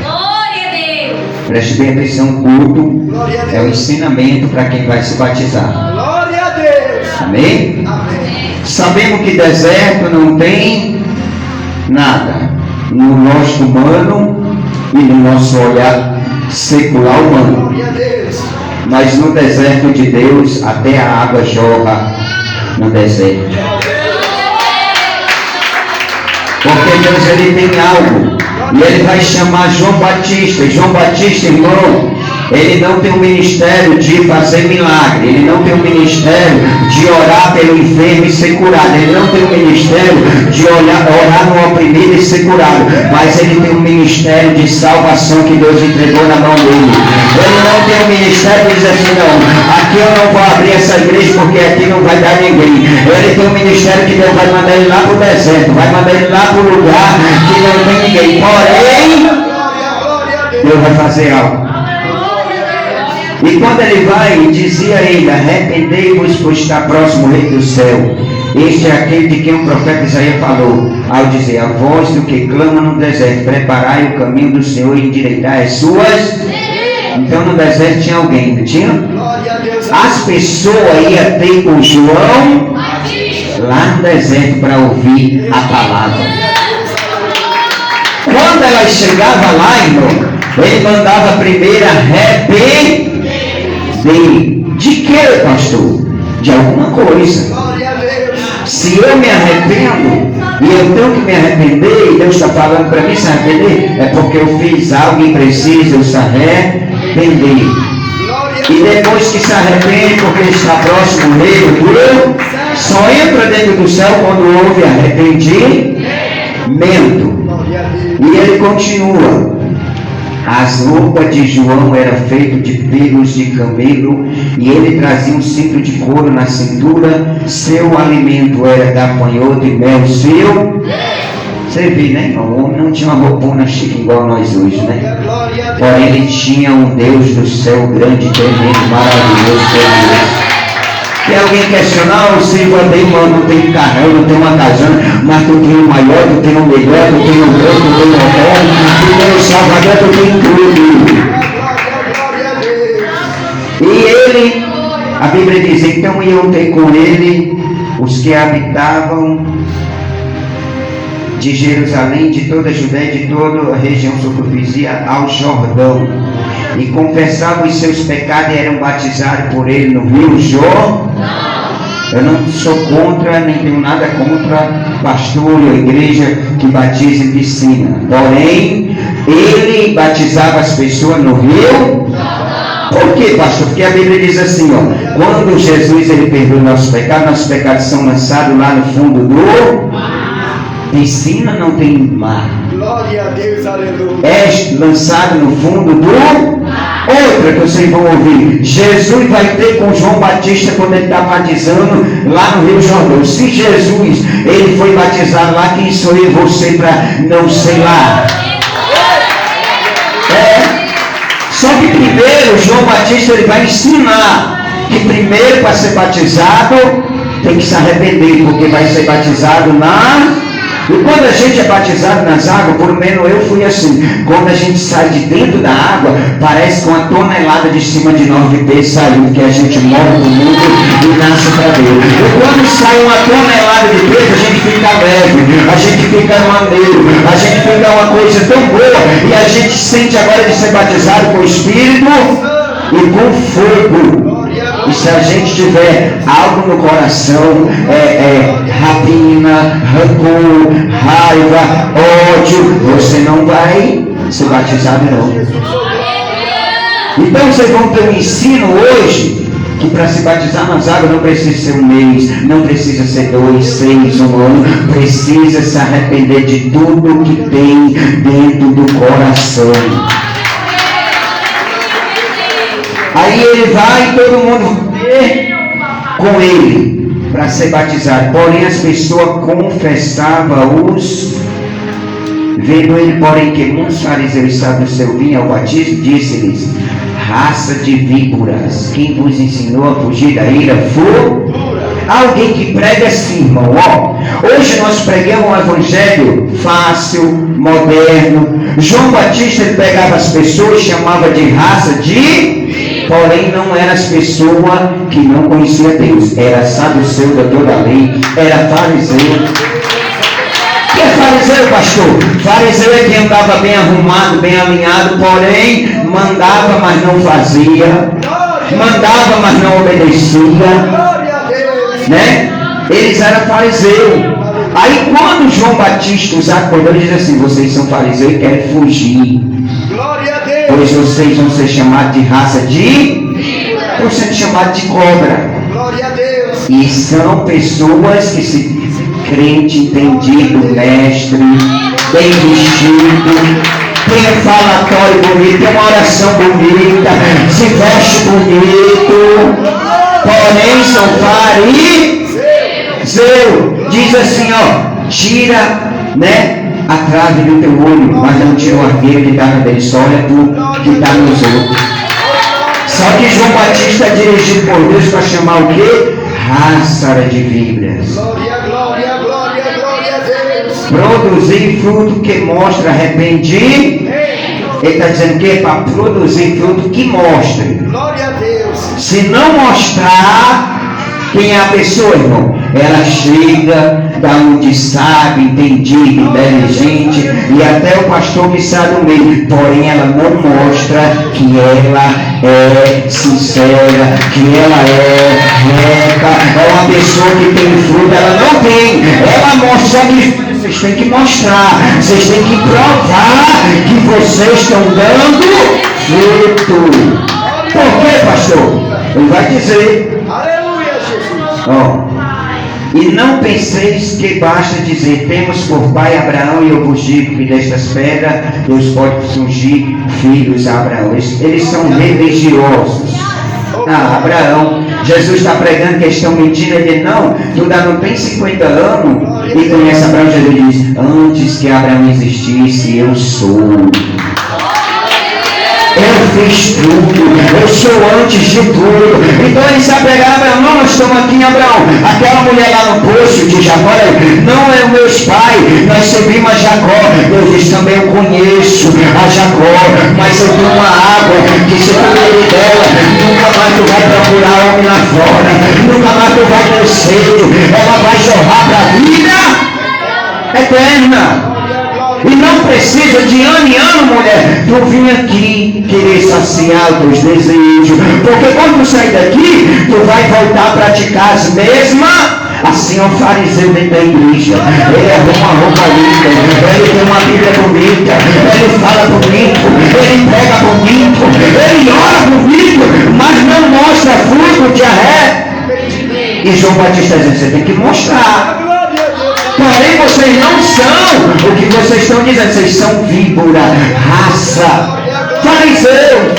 Glória a Deus. Preste bem atenção, o culto Glória a Deus. é o ensinamento para quem vai se batizar. Glória a Deus. Amém? Amém. Sabemos que deserto não tem nada no nosso humano e no nosso olhar secular humano. Glória a Deus. Mas no deserto de Deus, até a água jorra no deserto. Porque Deus ele tem algo. E ele vai chamar João Batista. E João Batista, irmão, ele não tem um ministério de fazer milagre. Ele não tem um ministério de orar pelo enfermo e ser curado. Ele não tem um ministério de orar no oprimido e ser curado. Mas ele tem um ministério de salvação que Deus entregou na mão dele. Ele não tem um ministério de dizer assim, não, aqui eu não vou abrir essa igreja porque aqui não vai dar ninguém. Ele tem um ministério que Deus vai mandar ele lá para o deserto. Vai mandar ele lá para o lugar que não tem ninguém. Porém, Deus vai fazer algo. E quando ele vai, dizia ele, arrependei-vos, pois está próximo o rei do céu. Este é aquele de quem o profeta Isaías falou, ao dizer, a voz do que clama no deserto, preparai o caminho do Senhor e endireitai as suas. Então no deserto tinha alguém, não tinha? Glória a Deus. As pessoas iam ter com João lá no deserto para ouvir a palavra. Quando ela chegava lá, irmão, ele mandava primeiro arrepender. De que, pastor? De alguma coisa. Glória a Deus. Se eu me arrependo e eu tenho que me arrepender, e Deus está falando para mim se arrepender, é porque eu fiz algo e preciso eu se arrepender. E depois que se arrepende, porque está próximo dele, só entra dentro do céu quando houve arrependimento. Glória a Deus. E ele continua. As roupas de João eram feitas de pelos de camelo e ele trazia um cinto de couro na cintura. Seu alimento era gafanhoto e mel seu. Você vê, né, irmão? O homem não tinha uma roupona chique igual nós hoje, né? Glória a Deus. Porém, ele tinha um Deus do céu grande, tremendo, maravilhoso, poderoso. Tem alguém questionar, o Senhor tem, mano, não tem carrão, não tem uma casana, mas tu tem o maior, tu tem o melhor, tu tem o grande, tu tem o hotel, tu tem o Salvador, tu tem tudo. Glória a Deus. E ele, a Bíblia diz, então iam ter com ele os que habitavam de Jerusalém, de toda a Judéia, de toda a região circunvizinha ao Jordão, e confessavam os seus pecados e eram batizados por ele no rio Jordão. Eu não sou contra, nem tenho nada contra pastor ou igreja que batiza e piscina. Porém, ele batizava as pessoas no rio. Por quê, pastor? Porque a Bíblia diz assim, ó, quando Jesus ele perdoa nossos pecados são lançados lá no fundo do piscina, não tem mar. Glória a Deus, aleluia. É lançado no fundo do. Outra que vocês vão ouvir, Jesus vai ter com João Batista quando ele está batizando lá no Rio Jordão. Se Jesus ele foi batizado lá, quem sou eu e você para não ser lá? Só que primeiro João Batista ele vai ensinar que primeiro para ser batizado tem que se arrepender, porque vai ser batizado na. E quando a gente é batizado nas águas, por menos eu fui assim, quando a gente sai de dentro da água, parece que uma tonelada de cima de nós de peso saiu, porque a gente morre do mundo e nasce para Deus. E quando sai uma tonelada de peso, a gente fica leve, a gente fica maneiro, a gente fica uma coisa tão boa, e a gente sente agora de ser batizado com o Espírito e com fogo. E se a gente tiver algo no coração, rapina, rancor, raiva, ódio, você não vai ser batizado não. Então vocês vão ter um ensino hoje, que para se batizar nas águas não precisa ser um mês, não precisa ser 2, 6, um ano, precisa se arrepender de tudo que tem dentro do coração. Aí ele vai e todo mundo vê com ele para ser batizado. Porém as pessoas confessavam os Vendo ele, porém, que muitos fariseus e saduceus vinham ao batismo, disse-lhes: raça de víboras, quem vos ensinou a fugir da ira futura? Alguém que prega assim, irmão, hoje nós pregamos um evangelho fácil, moderno. João Batista, ele pegava as pessoas, chamava de raça de... Porém, não eram as pessoas que não conheciam Deus. Era saduceu da toda a lei, era fariseu. O que é fariseu, pastor? Fariseu é quem andava bem arrumado, bem alinhado, porém, mandava, mas não fazia. Mandava, mas não obedecia. Né? Eles eram fariseus. Aí quando João Batista os acordou, ele diz assim: vocês são fariseus e querem fugir, pois vocês vão ser chamados de raça de... estão sendo chamados de cobra. E são pessoas que se dizem crente, entendido, mestre, bem vestido, tem um falatório bonito, tem uma oração bonita, se veste bonito, porém são fariseus. Diz assim, tira, né, a trave do teu olho, mas não tira o arqueiro que está na dele, só olha tu que está nos outros. Só que João Batista é dirigido por Deus para chamar o quê? Raça de víboras. Produzir fruto que mostra arrependimento. Ele está dizendo que é para produzir fruto que mostre. Se não mostrar, quem é a pessoa, irmão? Ela chega, da onde sabe, entendida, inteligente, e até o pastor me sabe no meio, porém ela não mostra que ela é sincera, que ela é reta, é uma pessoa que tem fruto, ela não tem, ela mostra que vocês têm que mostrar, vocês têm que provar que vocês estão dando fruto. Por quê, pastor? Ele vai dizer. E não penseis que basta dizer: temos por pai Abraão, e eu vos digo que destas pedras Deus pode surgir filhos a Abraão. Eles são religiosos. Abraão, Jesus está pregando que eles estão mentindo. Ele diz: não, tu ainda não tem 50 anos e conhece Abraão. Jesus diz: antes que Abraão existisse, eu sou. Eu fiz tudo, eu sou antes de tudo. Então ele se apegava a Abraão: não, nós estamos aqui em Abraão. Aquela mulher lá no poço de Jacó, não é o meu pai, nós servimos a Jacó. Deus diz: também eu conheço a Jacó, mas eu tenho uma água que se tu beber dela, nunca mais tu vai procurar homem lá fora, nunca mais tu vai ter sede, ela vai jorrar para a vida eterna. E não precisa de ano em ano, mulher, tu vir aqui querer saciar os teus desejos, porque quando tu sair daqui, tu vai voltar a praticar as mesmas. Assim é o fariseu dentro da igreja. Ele arruma uma roupa linda, ele tem uma Bíblia bonita, ele fala bonito, ele prega bonito, ele ora bonito, mas não mostra fruto de arrependimento. E João Batista diz: você tem que mostrar. Porém vocês não são o que vocês estão dizendo, vocês são víbora, raça, fariseu.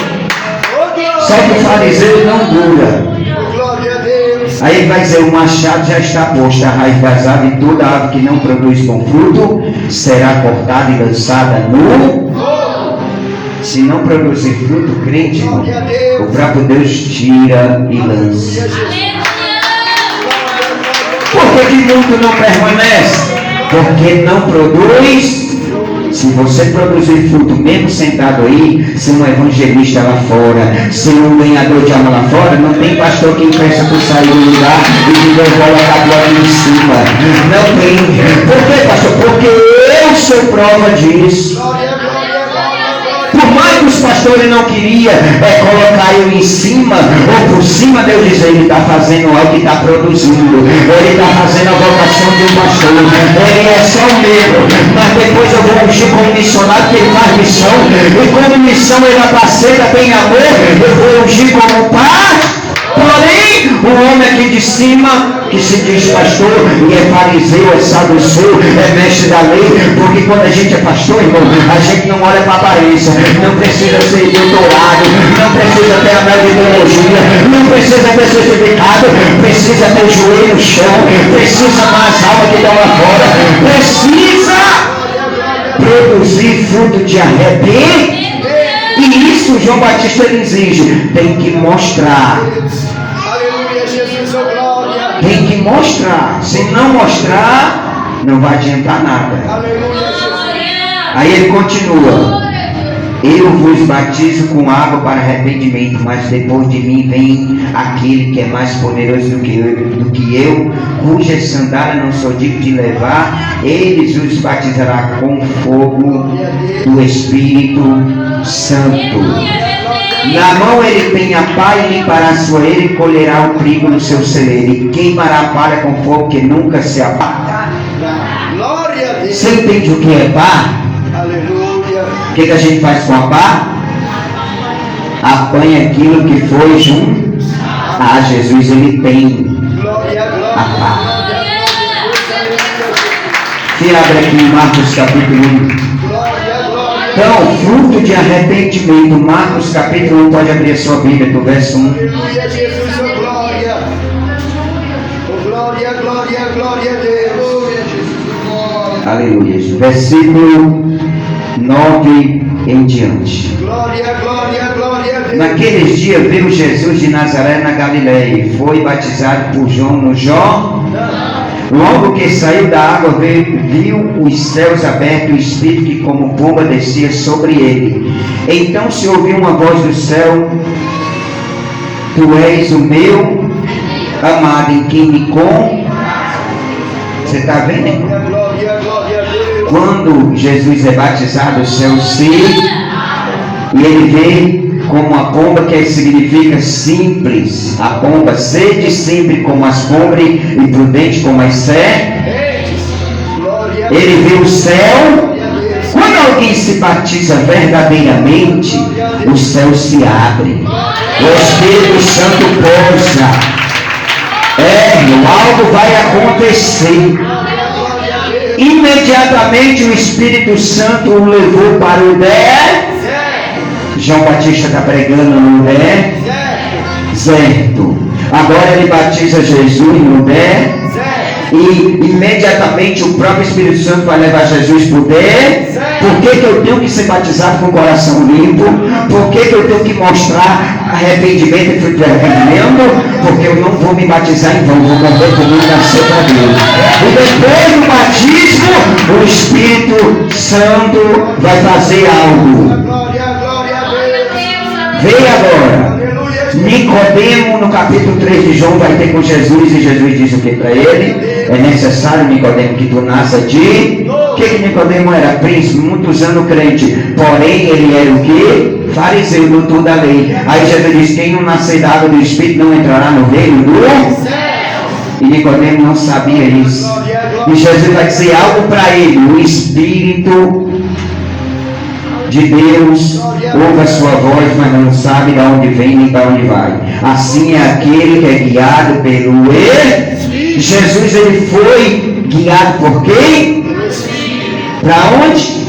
Só que o fariseu não dura. Aí ele vai dizer: o machado já está posto, a raiz das árvores, e toda árvore que não produz bom fruto será cortada e lançada no... Se não produzir fruto, crente, irmão, o próprio Deus tira e lança. Por que muito não permanece? Porque não produz. Se você produzir fruto, mesmo sentado aí, ser um evangelista lá fora, ser um ganhador de alma lá fora, não tem pastor que impeça por sair do lugar e que Deus colocar a glória em cima. Não tem. Por que, pastor? Porque eu sou prova disso. Por mais que os pastores não queriam colocar eu em cima ou por cima, Deus diz: ele está fazendo algo que está produzindo, ele está fazendo a vocação de um pastor, ele é só o meu, mas depois eu vou ungir como missionário, que ele faz missão, e como missão ele apacenta, tem amor, eu vou ungir como pai. Porém, o homem aqui de cima, que se diz pastor, e é fariseu, é saduceu, é mestre da lei, porque quando a gente é pastor, irmão, a gente não olha para a aparência, não precisa ser doutorado, não precisa ter a média de teologia, não precisa ter certificado, precisa ter joelho no chão, precisa mais alma que dá lá fora, precisa produzir fruto de arrependimento. E isso João Batista ele exige. Tem que mostrar. Aleluia, Jesus, oh glória. Tem que mostrar. Se não mostrar, não vai adiantar nada. Aleluia, Jesus. Aí ele continua. Eu vos batizo com água para arrependimento, mas depois de mim vem aquele que é mais poderoso do que eu, cuja sandália não sou digno de levar. Ele os batizará com fogo do Espírito Santo. Na mão ele tem a pá e limpará a sua eira e colherá o trigo no seu celeiro e queimará a palha com fogo que nunca se apaga. Glória a Deus. Você entende o que é pá? Aleluia. O que a gente faz com a pá? Apanha aquilo que foi junto. Ah, Jesus ele tem Glória, a glória. pá. Você abre aqui em Marcos capítulo 1. Glória, glória. Então, fruto de arrependimento, Marcos capítulo 1, pode abrir a sua Bíblia do verso 1. Aleluia, Jesus, oh glória. Oh glória, glória, glória a Deus. Aleluia, Jesus, oh glória. Aleluia. Versículo 9 em diante. Glória, glória, glória a Deus. Naqueles dias veio Jesus de Nazaré na Galiléia e foi batizado por João no Jordão. Logo que saiu da água, viu os céus abertos e o Espírito que como pomba descia sobre ele. Então se ouviu uma voz do céu: Tu és o meu amado, em quem me com. Você está vendo, irmão? Glória, glória a Deus. Quando Jesus é batizado, o céu se e ele vê como uma pomba, que significa simples. A pomba, sede simples como as pombras e prudente como as serpentes. Glória, Ele vê o céu. glória a Deus. Quando alguém se batiza verdadeiramente, o céu se abre. O Espírito Santo pousa. Algo vai acontecer. Imediatamente o Espírito Santo o levou para o deserto. João Batista está pregando no deserto. Agora ele batiza Jesus no deserto. E imediatamente o próprio Espírito Santo vai levar Jesus para o deserto. Por que eu tenho que ser batizado com o coração limpo? Por que eu tenho que mostrar arrependimento e fruto de arrependimento? Porque eu não vou me batizar em vão, vou morrer como um nascer para Deus. E depois do batismo, o Espírito Santo vai fazer algo. Glória, glória a Deus. Veja agora. Aleluia, Nicodemo, no capítulo 3 de João, vai ter com Jesus, e Jesus diz o que para ele? É necessário, Nicodemo, que tu nasça de... O que Nicodemo era? Príncipe, muitos anos crente. Porém, ele era o que? Fariseu, doutor da lei. Aí Jesus diz: quem não nascer da água do Espírito não entrará no reino do céu. E Nicodemo não sabia isso. E Jesus vai dizer algo para ele: o Espírito de Deus ouve a sua voz, mas não sabe de onde vem nem para onde vai. Assim é aquele que é guiado pelo Espírito. Jesus ele foi guiado por quem? Para onde?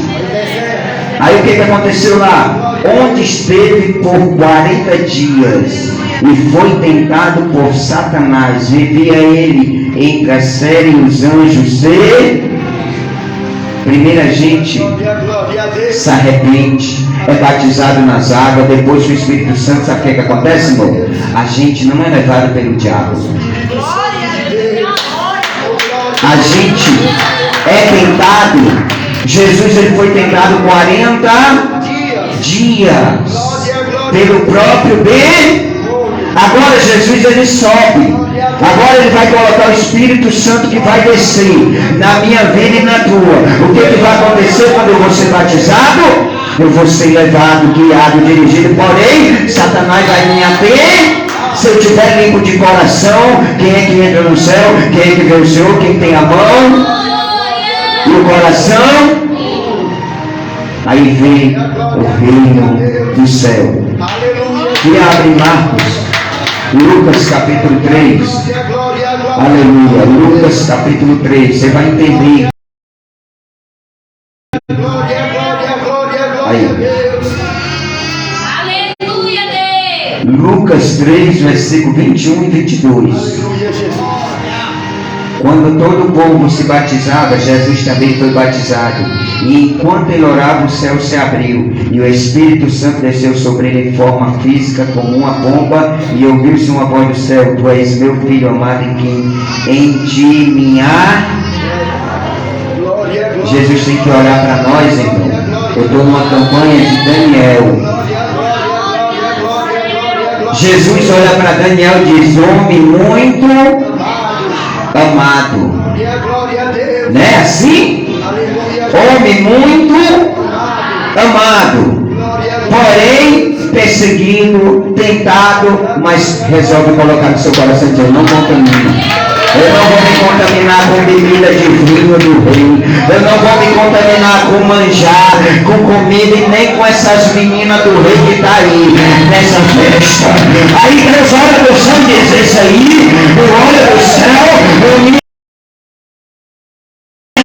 Aí o que aconteceu lá? Onde esteve por 40 dias e foi tentado por Satanás. Vivia ele entre a série e os anjos. Primeiro a gente glória a Deus. se arrepende, é batizado nas águas, depois o Espírito Santo. Sabe o que acontece, irmão? A gente não é levado pelo diabo. A gente é tentado. Jesus ele foi tentado 40 dias pelo próprio bem. Agora Jesus ele sobe. Agora ele vai colocar o Espírito Santo que vai descer na minha vida e na tua. O que vai acontecer quando eu vou ser batizado? Eu vou ser levado, guiado, dirigido. Porém, Satanás vai me ater. Se eu estiver limpo de coração, quem é que entra no céu? Quem é que vê o Senhor? Quem tem a mão e o coração? Aí vem o reino do céu. E abre Marcos, Lucas capítulo 3. Aleluia. Lucas capítulo 3. Você vai entender. Aí. Aleluia, Deus. Lucas 3, versículo 21 e 22. Quando todo o povo se batizava, Jesus também foi batizado. E enquanto ele orava, o céu se abriu, e o Espírito Santo desceu sobre ele em forma física, como uma pomba, e ouviu-se uma voz do céu: Tu és meu filho amado, em quem em ti minha... Jesus tem que orar para nós, irmão. Eu estou numa campanha de Daniel. Jesus olha para Daniel e diz: homem muito amado. Não é assim? Homem muito amado, porém perseguido, tentado, mas resolve colocar no seu coração e dizer: não contamina. Eu não vou me contaminar com bebida de vinho do rei. Eu não vou me contaminar com manjar, com comida e nem com essas meninas do rei que está aí nessa festa. Aí Deus olha do céu e diz: esse aí, eu olho do céu, eu me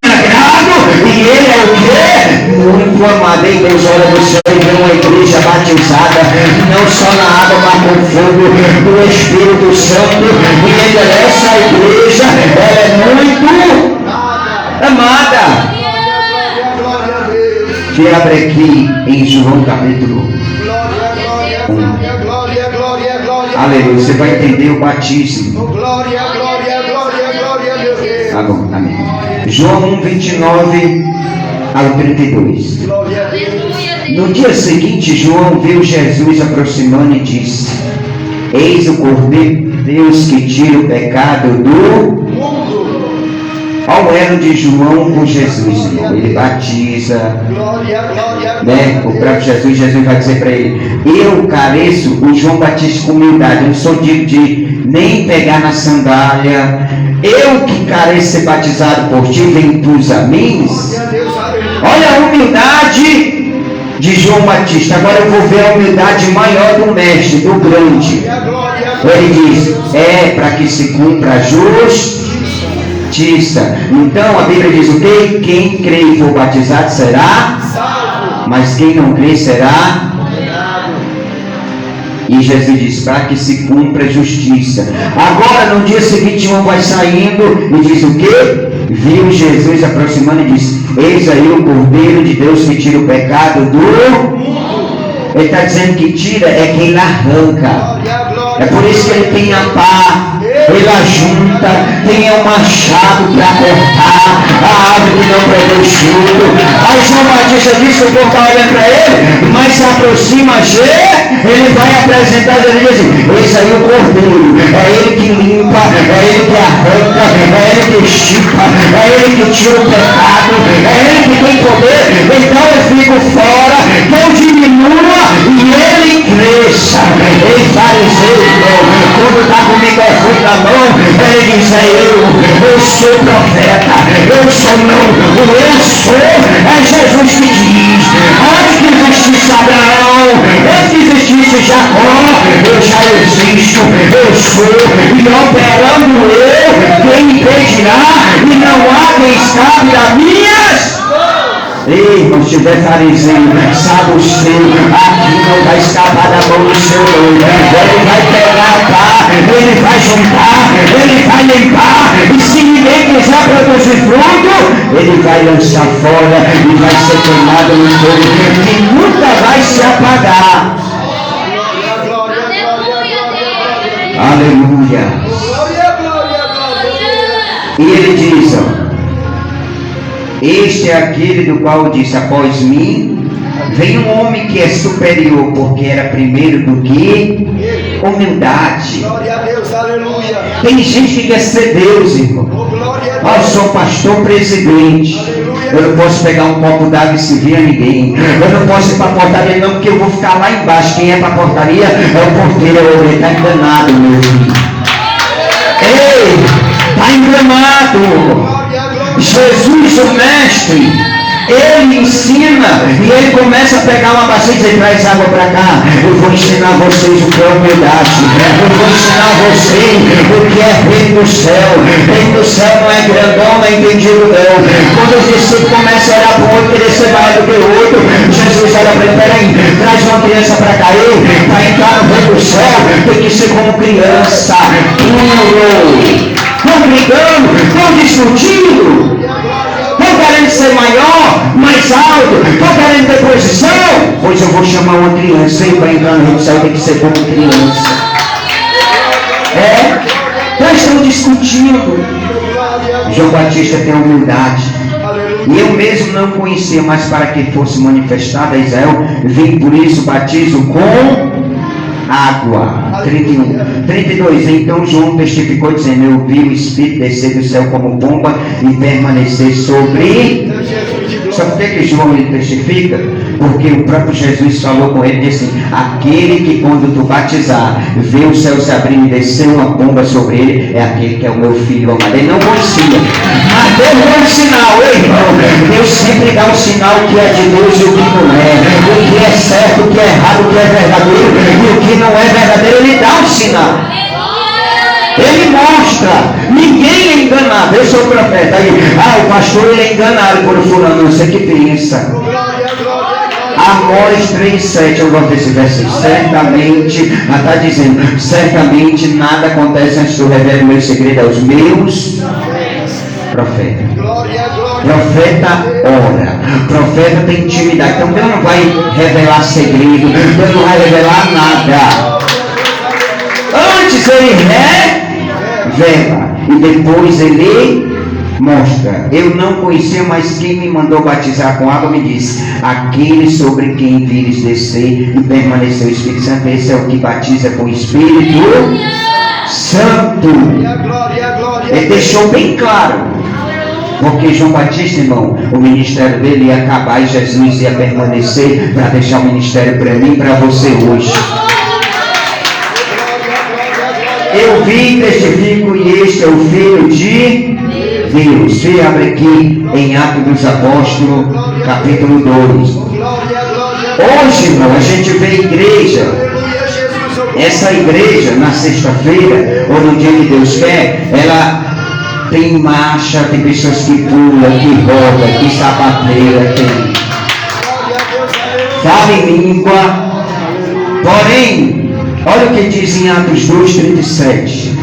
agrado, e ele é o quê? Muito amado. E Deus olha do céu e vê uma igreja batizada, não só na água, mas com fogo do Espírito Santo. E ele, essa igreja, ela é muito amada. Que abre aqui em João capítulo 1. Aleluia. Você vai entender o batismo. Tá bom, amém. João 1, 29 ao 32. No dia seguinte, João viu Jesus aproximando e disse: eis o Cordeiro de Deus que tira o pecado do mundo. Olha o elo de João com Jesus, irmão. Ele batiza, né? O próprio Jesus vai dizer para ele: eu careço, o João Batista com humildade, eu não sou digno de nem pegar na sandália. Eu que careço ser batizado por ti, vem tus a mim. Olha a humildade de João Batista. Agora eu vou ver a humildade maior do mestre, do grande. Ele diz: é para que se cumpra a justiça. Então a Bíblia diz o quê? Quem crê e for batizado será salvo, mas quem não crê será condenado. E Jesus diz: para que se cumpra a justiça. Agora no dia seguinte, João vai saindo e diz o quê? Viu Jesus aproximando e disse: eis aí o Cordeiro de Deus que tira o pecado do mundo. Ele está dizendo que tira é quem arranca. É por isso que ele tem a pá, ele ajunta, tem um machado para cortar a árvore que não produz fruto. Aí João Batista disse que o povo está olhando para ele, mas se aproxima, ele vai apresentar, ele diz assim: esse aí é o Cordeiro, é ele que limpa, é ele que arranca, é ele que estipa, é ele que tira o pecado, é ele que tem poder. Então eu fico fora, que eu diminua e ele cresça. Ei, fariseu, quando está com o microfone na mão, ele diz: eu sou profeta, eu sou não, o eu sou é Jesus que diz. Antes que existisse Abraão, antes que existisse Jacó, eu já existo, eu sou, e operando eu, quem impedirá, e não há quem escape das minhas. Ei, irmão, se tiver fariseu, saduceu, aqui não vai escapar da mão do seu doido. Ele vai pegar a pá, ele vai juntar, ele vai limpar, e se ninguém quiser produzir fruto, ele vai lançar fora e vai ser queimado no fogo, que nunca vai se apagar. Aleluia. E ele diz: ó, este é aquele do qual disse: após mim vem um homem que é superior, porque era primeiro do que humildade. Tem gente que quer ser Deus, irmão. Eu sou pastor presidente, eu não posso pegar um copo d'água e servir a ninguém. Eu não posso ir para a portaria não, porque eu vou ficar lá embaixo. Quem é para a portaria é o porteiro. Ele está enganado, meu filho. Ei, está enganado. Jesus, o mestre, ele ensina e ele começa a pegar uma bacia e dizer: traz água para cá, eu vou ensinar vocês o que é humildade, eu vou ensinar vocês o que é reino do céu. Reino do céu não é grandão, não é entendido não. Quando os discípulos começam a olhar para o outro, querer ser maior do que o outro, Jesus olha para ele: peraí, traz uma criança para cá, para entrar no reino do céu, tem que ser como criança, puro, não brigando, não discutindo, não querendo ser maior, mais alto, não querendo ter posição. Pois eu vou chamar uma criança e para entrar no reino do céu tem que ser como criança. Nós estamos discutindo. João Batista tem humildade. E eu mesmo não conhecia, mas para que fosse manifestada a Israel, vim por isso batizo com água. 31. 32. Então João testificou dizendo: eu vi o Espírito descer do céu como pomba e permanecer sobre. Sabe por que João ele testifica? Porque o próprio Jesus falou com ele, disse assim: aquele que quando tu batizar, vê o céu se abrir e descer uma pomba sobre ele, é aquele que é o meu filho amado. Ele não conhecia, mas Deus deu um sinal, irmão. Deus sempre dá um sinal que é de Deus e o que não é, o que é certo, o que é errado, o que é verdadeiro e o que não é verdadeiro. Ele dá um sinal, ele mostra. Ninguém é enganado. Eu sou profeta. Aí, o pastor ele é enganado por fulano. Não sei o que pensa. Amós 3,7. Eu gosto desse versículo. Certamente, está dizendo: certamente nada acontece antes que eu revele o meu segredo aos meus profetas. Profeta ora, profeta tem intimidade. Então Deus não vai revelar segredo, Deus não vai revelar nada. Antes ele revela e depois ele mostra. Eu não conhecia, mas quem me mandou batizar com água me disse: aquele sobre quem vires descer e permanecer o Espírito Santo, esse é o que batiza com o Espírito Santo. Ele deixou bem claro. Porque João Batista, irmão, o ministério dele ia acabar e Jesus ia permanecer para deixar o ministério para mim e para você hoje. Eu vi, testifico, e este é o Filho de Deus. Você abre aqui em Atos dos Apóstolos, capítulo 2. Hoje, irmão, a gente vê igreja. Essa igreja, na sexta-feira, ou no dia que Deus quer, ela tem marcha, tem pessoas que pulam, que rodam, que sapateia, tem. Fala em língua. Porém, olha o que diz em Atos 2,37.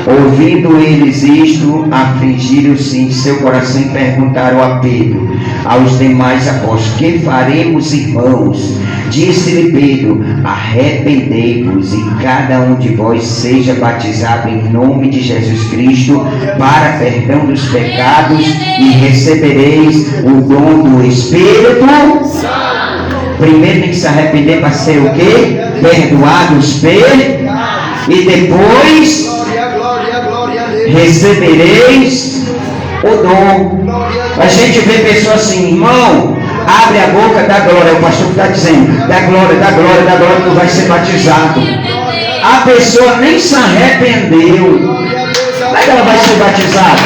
Ouvindo eles isto, afligiram-se em seu coração e perguntaram a Pedro, aos demais apóstolos: que faremos, irmãos? Disse-lhe Pedro: arrependei-vos e cada um de vós seja batizado em nome de Jesus Cristo para perdão dos pecados e recebereis o dom do Espírito Santo. Primeiro tem que se arrepender para ser o quê? Perdoados pecados. E depois recebereis o dom. A gente vê pessoas assim: irmão, abre a boca, dá glória. O pastor está dizendo: dá glória, dá glória, dá glória, tu vai ser batizado. A pessoa nem se arrependeu. Como é que ela vai ser batizada?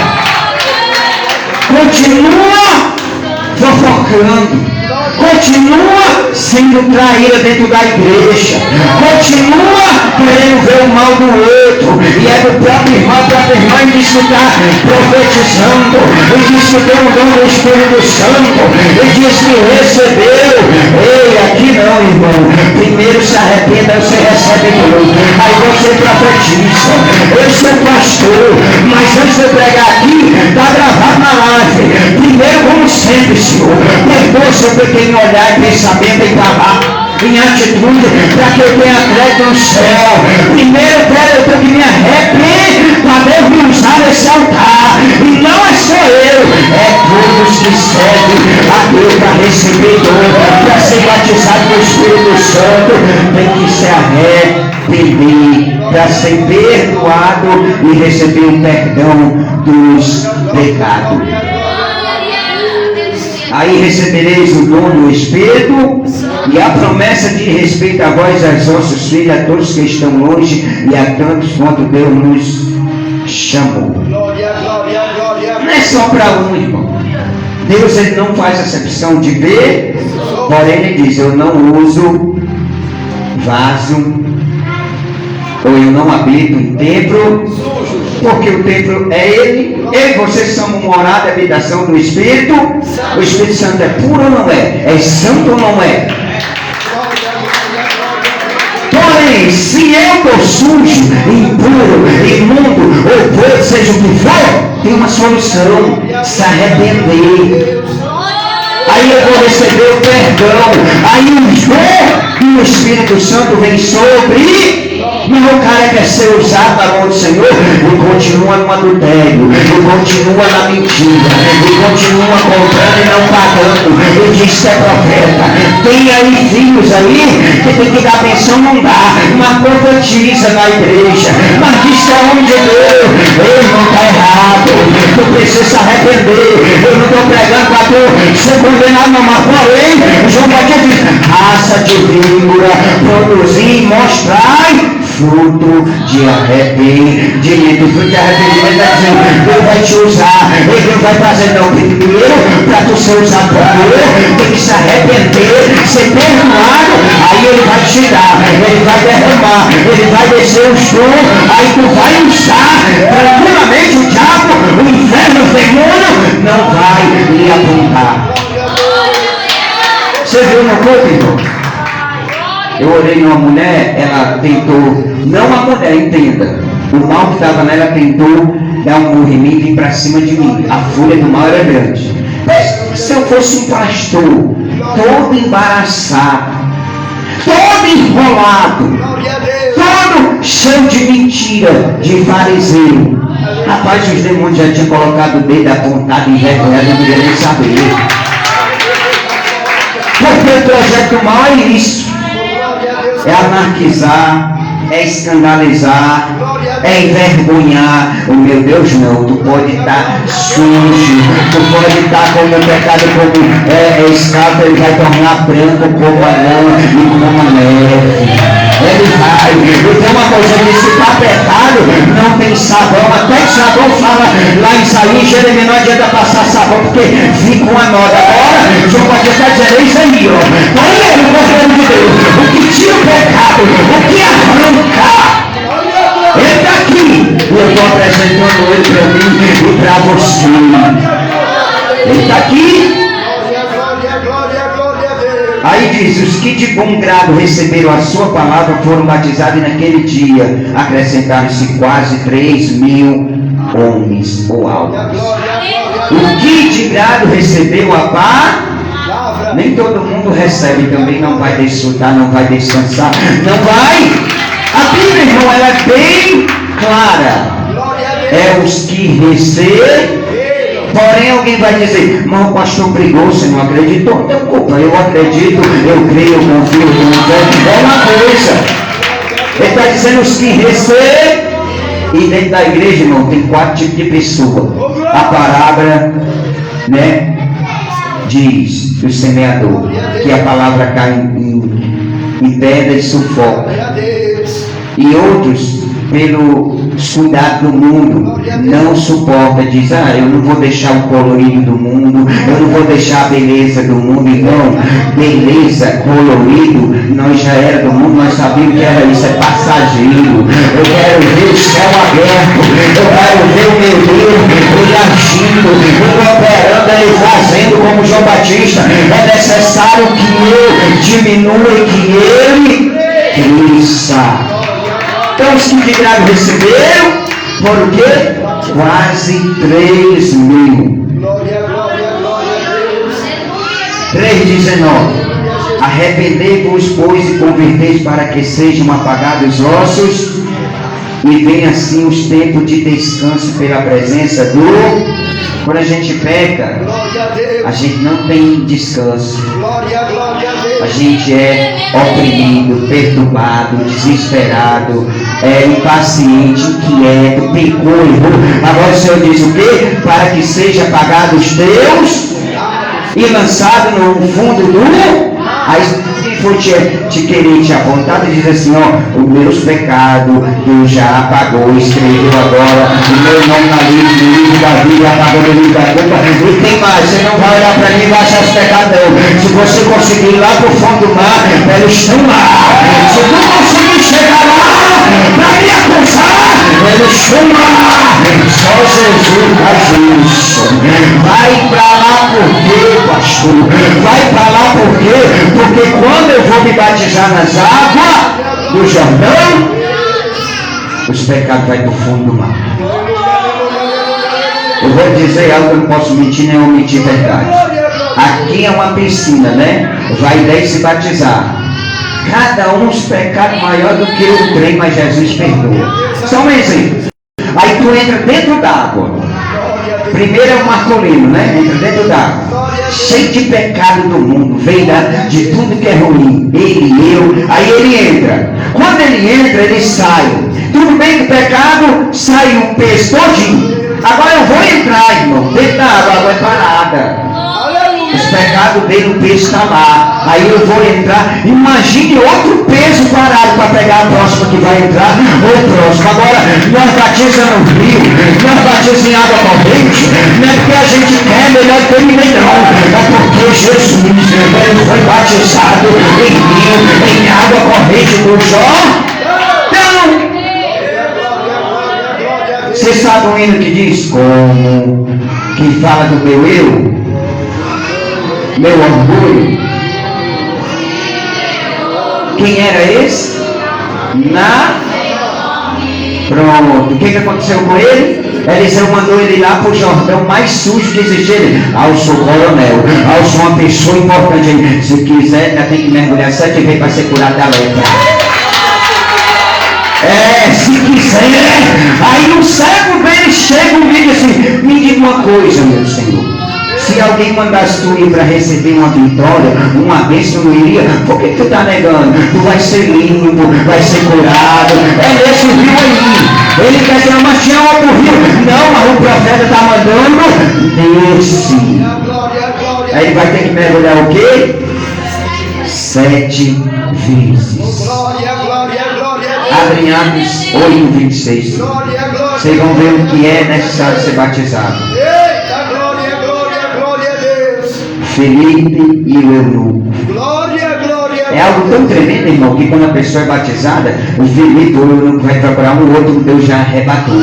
Continua fofocando. Continua sendo traída dentro da igreja. Continua querendo ver o mal do outro. E é do próprio irmão, própria irmã, e diz que está profetizando. E diz que tem o dom do Espírito Santo. E diz que recebeu. Ei, aqui não, irmão. Primeiro se arrependa, você recebe tudo. Aí você profetiza. Eu sou pastor, mas antes de eu pregar aqui, está gravado na live. Primeiro, como sempre, Senhor, perdoa seu pequeno olhar e pensamento em trabalho, em atitude, para que eu tenha crédito no céu. Primeiro eu tenho que me arrepender para Deus me usar nesse altar. E não é só eu, é todos que servem a Deus para receber dom, para ser batizado com o Espírito Santo, tem que se arrepender para ser perdoado e receber o perdão dos pecados. Aí recebereis o dom do Espírito e a promessa de respeito a vós, aos vossos filhos, a todos que estão longe e a tantos quanto Deus nos chamou. Não é só para um, irmão. Deus ele não faz acepção de ver, porém ele diz: eu não uso vaso, ou eu não habito em templo, porque o templo é Ele. Eu e vocês são morada e habitação do Espírito. O Espírito Santo é puro ou não é? É santo ou não é? Porém, se eu estou sujo, impuro, imundo, ou podre, seja o que for, tem uma solução: se arrepender. Aí eu vou receber o perdão. Aí o dom e o Espírito Santo vem sobre. Mas o cara quer ser usado na mão do Senhor e continua no adultério, e continua na mentira, e continua comprando e não pagando, e diz que é profeta. Tem aí filhos aí que tem que dar pensão, não dá, mas profetiza na igreja, mas diz que é homem de Deus. Ele não está errado, tu precisa se arrepender. Eu não estou pregando para tu ser condenado, não, mas porém, João Batista diz: raça de víbora, produzir e mostrar fruto de arrependimento. Fruto de arrependimento é dizendo: Deus vai te usar, Ele não vai fazer não. Primeiro, para tu ser usado por Deus, tem que se arrepender, ser perdoado, aí Ele vai te dar, Ele vai derramar, Ele vai descer o som, aí tu vai usar tranquilamente. O diabo, o inferno, o demônio não vai lhe apontar. Você viu no corpo, irmão? Eu orei numa mulher, ela tentou, não a mulher, entenda, o mal que estava nela tentou dar um murro em mim e vir para cima de mim. A fúria do mal era grande. Mas se eu fosse um pastor, todo embaraçado, todo enrolado, todo cheio de mentira, de fariseu, rapaz, os demônios já tinham colocado o dedo apontado, envergonhado, não queria nem saber. Porque o projeto do mal é isso. É anarquizar, é escandalizar, é envergonhar. Oh, meu Deus, não, tu pode estar sujo, tu pode estar como o pecado, como escravo, ele vai tornar branco como anão e como neve. Ele vai. E tem uma coisa que se está pecado, não tem sabão. Até que sabão fala lá em Isaías, Jeremias, não adianta passar sabão, porque fica uma nota. Agora, João Batista está dizendo: é isso aí, ó. Põe ele, o Cordeiro de Deus, o que tira o pecado, o que arranca. Ele está aqui. E eu estou apresentando ele para mim e para você. Ele está aqui. Aí diz: os que de bom grado receberam a sua palavra foram batizados, e naquele dia acrescentaram-se quase 3.000 homens ou almas. O que de grado recebeu a palavra, nem todo mundo recebe, também não vai desfrutar, não vai descansar, não vai. A Bíblia, irmão, ela é bem clara. É os que recebem. Porém, alguém vai dizer: mas o pastor brigou, você não acreditou? Não tem culpa, eu acredito, eu creio, eu confio, eu não quero. É uma coisa. Ele está dizendo os que recebem. E dentro da igreja, irmão, tem 4 tipos de pessoa. A palavra, né, diz, o semeador, que a palavra cai em pedra e sufoca. E outros, pelo cuidado do mundo, não suporta, diz: eu não vou deixar o colorido do mundo, eu não vou deixar a beleza do mundo. Irmão, beleza, colorido, nós já era do mundo, nós sabíamos que era isso, é passageiro. Eu quero ver o céu aberto, eu quero ver o meu Deus, ele agindo, ele operando, ele fazendo como João Batista. É necessário que eu diminua e que ele cresça. Então, os que de grado receberam, por quê? Quase 3.000. 3:19. Arrependei-vos, pois, e convertei para que sejam apagados os ossos, e venham assim os tempos de descanso pela presença do... Quando a gente peca, a gente não tem descanso. A gente é oprimido, perturbado, desesperado, impaciente, inquieto, pecou, errou. Agora o Senhor diz o quê? Para que seja apagado os teus e lançado no fundo do... Aí se for te querer te apontar, diz assim: os meus pecados Deus já apagou, escreveu agora o meu nome na livro da vida, apagou no livro da culpa. E tem mais, você não vai olhar para mim e vai achar os pecados não. Se você conseguir ir lá para o fundo do mar, eles estão lá. Se tu conseguir chegar lá para me acusar, eles estão lá. Só Jesus faz isso. Vai para lá por quê, pastor? Vai para lá por quê? Porque quando eu vou me batizar nas águas, do Jordão, os pecados vão para o fundo do mar. Eu vou dizer algo que eu não posso mentir nem omitir verdade. Aqui é uma piscina, né? Vai 10 se batizar. Cada um os pecados maior do que o trem, mas Jesus perdoa. Só um exemplo. Aí tu entra dentro d'água. Primeiro é o Marcolino, né? Entra dentro d'água. Cheio de pecado do mundo. Vem de tudo que é ruim. Ele, eu. Aí ele entra. Quando ele entra, ele sai. Tudo bem que o pecado sai um peso todinho. Agora eu vou entrar, irmão. Dentro da água, a água é parada. Os pecados dele, o peso está lá. Aí eu vou entrar. Imagine outro peso parado para pegar a próxima que vai entrar. Ou o próximo. Agora, nós batizamos no rio. Nós batizamos em água corrente. Não é porque a gente quer melhor que ele, não. É porque Jesus, ele foi batizado em rio, em água corrente do Jordão. Você sabe um hino que diz como? Que fala do meu eu, meu orgulho. Quem era esse? Pronto. O que aconteceu com ele? Eliseu mandou ele lá para o Jordão mais sujo que existia. Eu sou coronel. Eu sou uma pessoa importante. Se quiser, ainda tem que mergulhar 7 vezes para ser curado da lepra. Se quiser. Aí o servo dele chega e diz assim: me diga uma coisa, meu Senhor. Se alguém mandasse tu ir para receber uma vitória, uma bênção, não iria? Por que tu está negando? Tu vai ser limpo, vai ser curado. É nesse rio aí. Ele quer dizer, mas tinha outro rio. Não, mas o profeta está mandando desse. Aí ele vai ter que mergulhar o quê? 7 vezes. Abre em Atos 8:26. Vocês vão ver o que é necessário ser batizado. Felipe e o eunuco. É algo tão tremendo, irmão, que quando a pessoa é batizada, o Felipe ou o eunuco vai procurar um outro, Deus já arrebatou.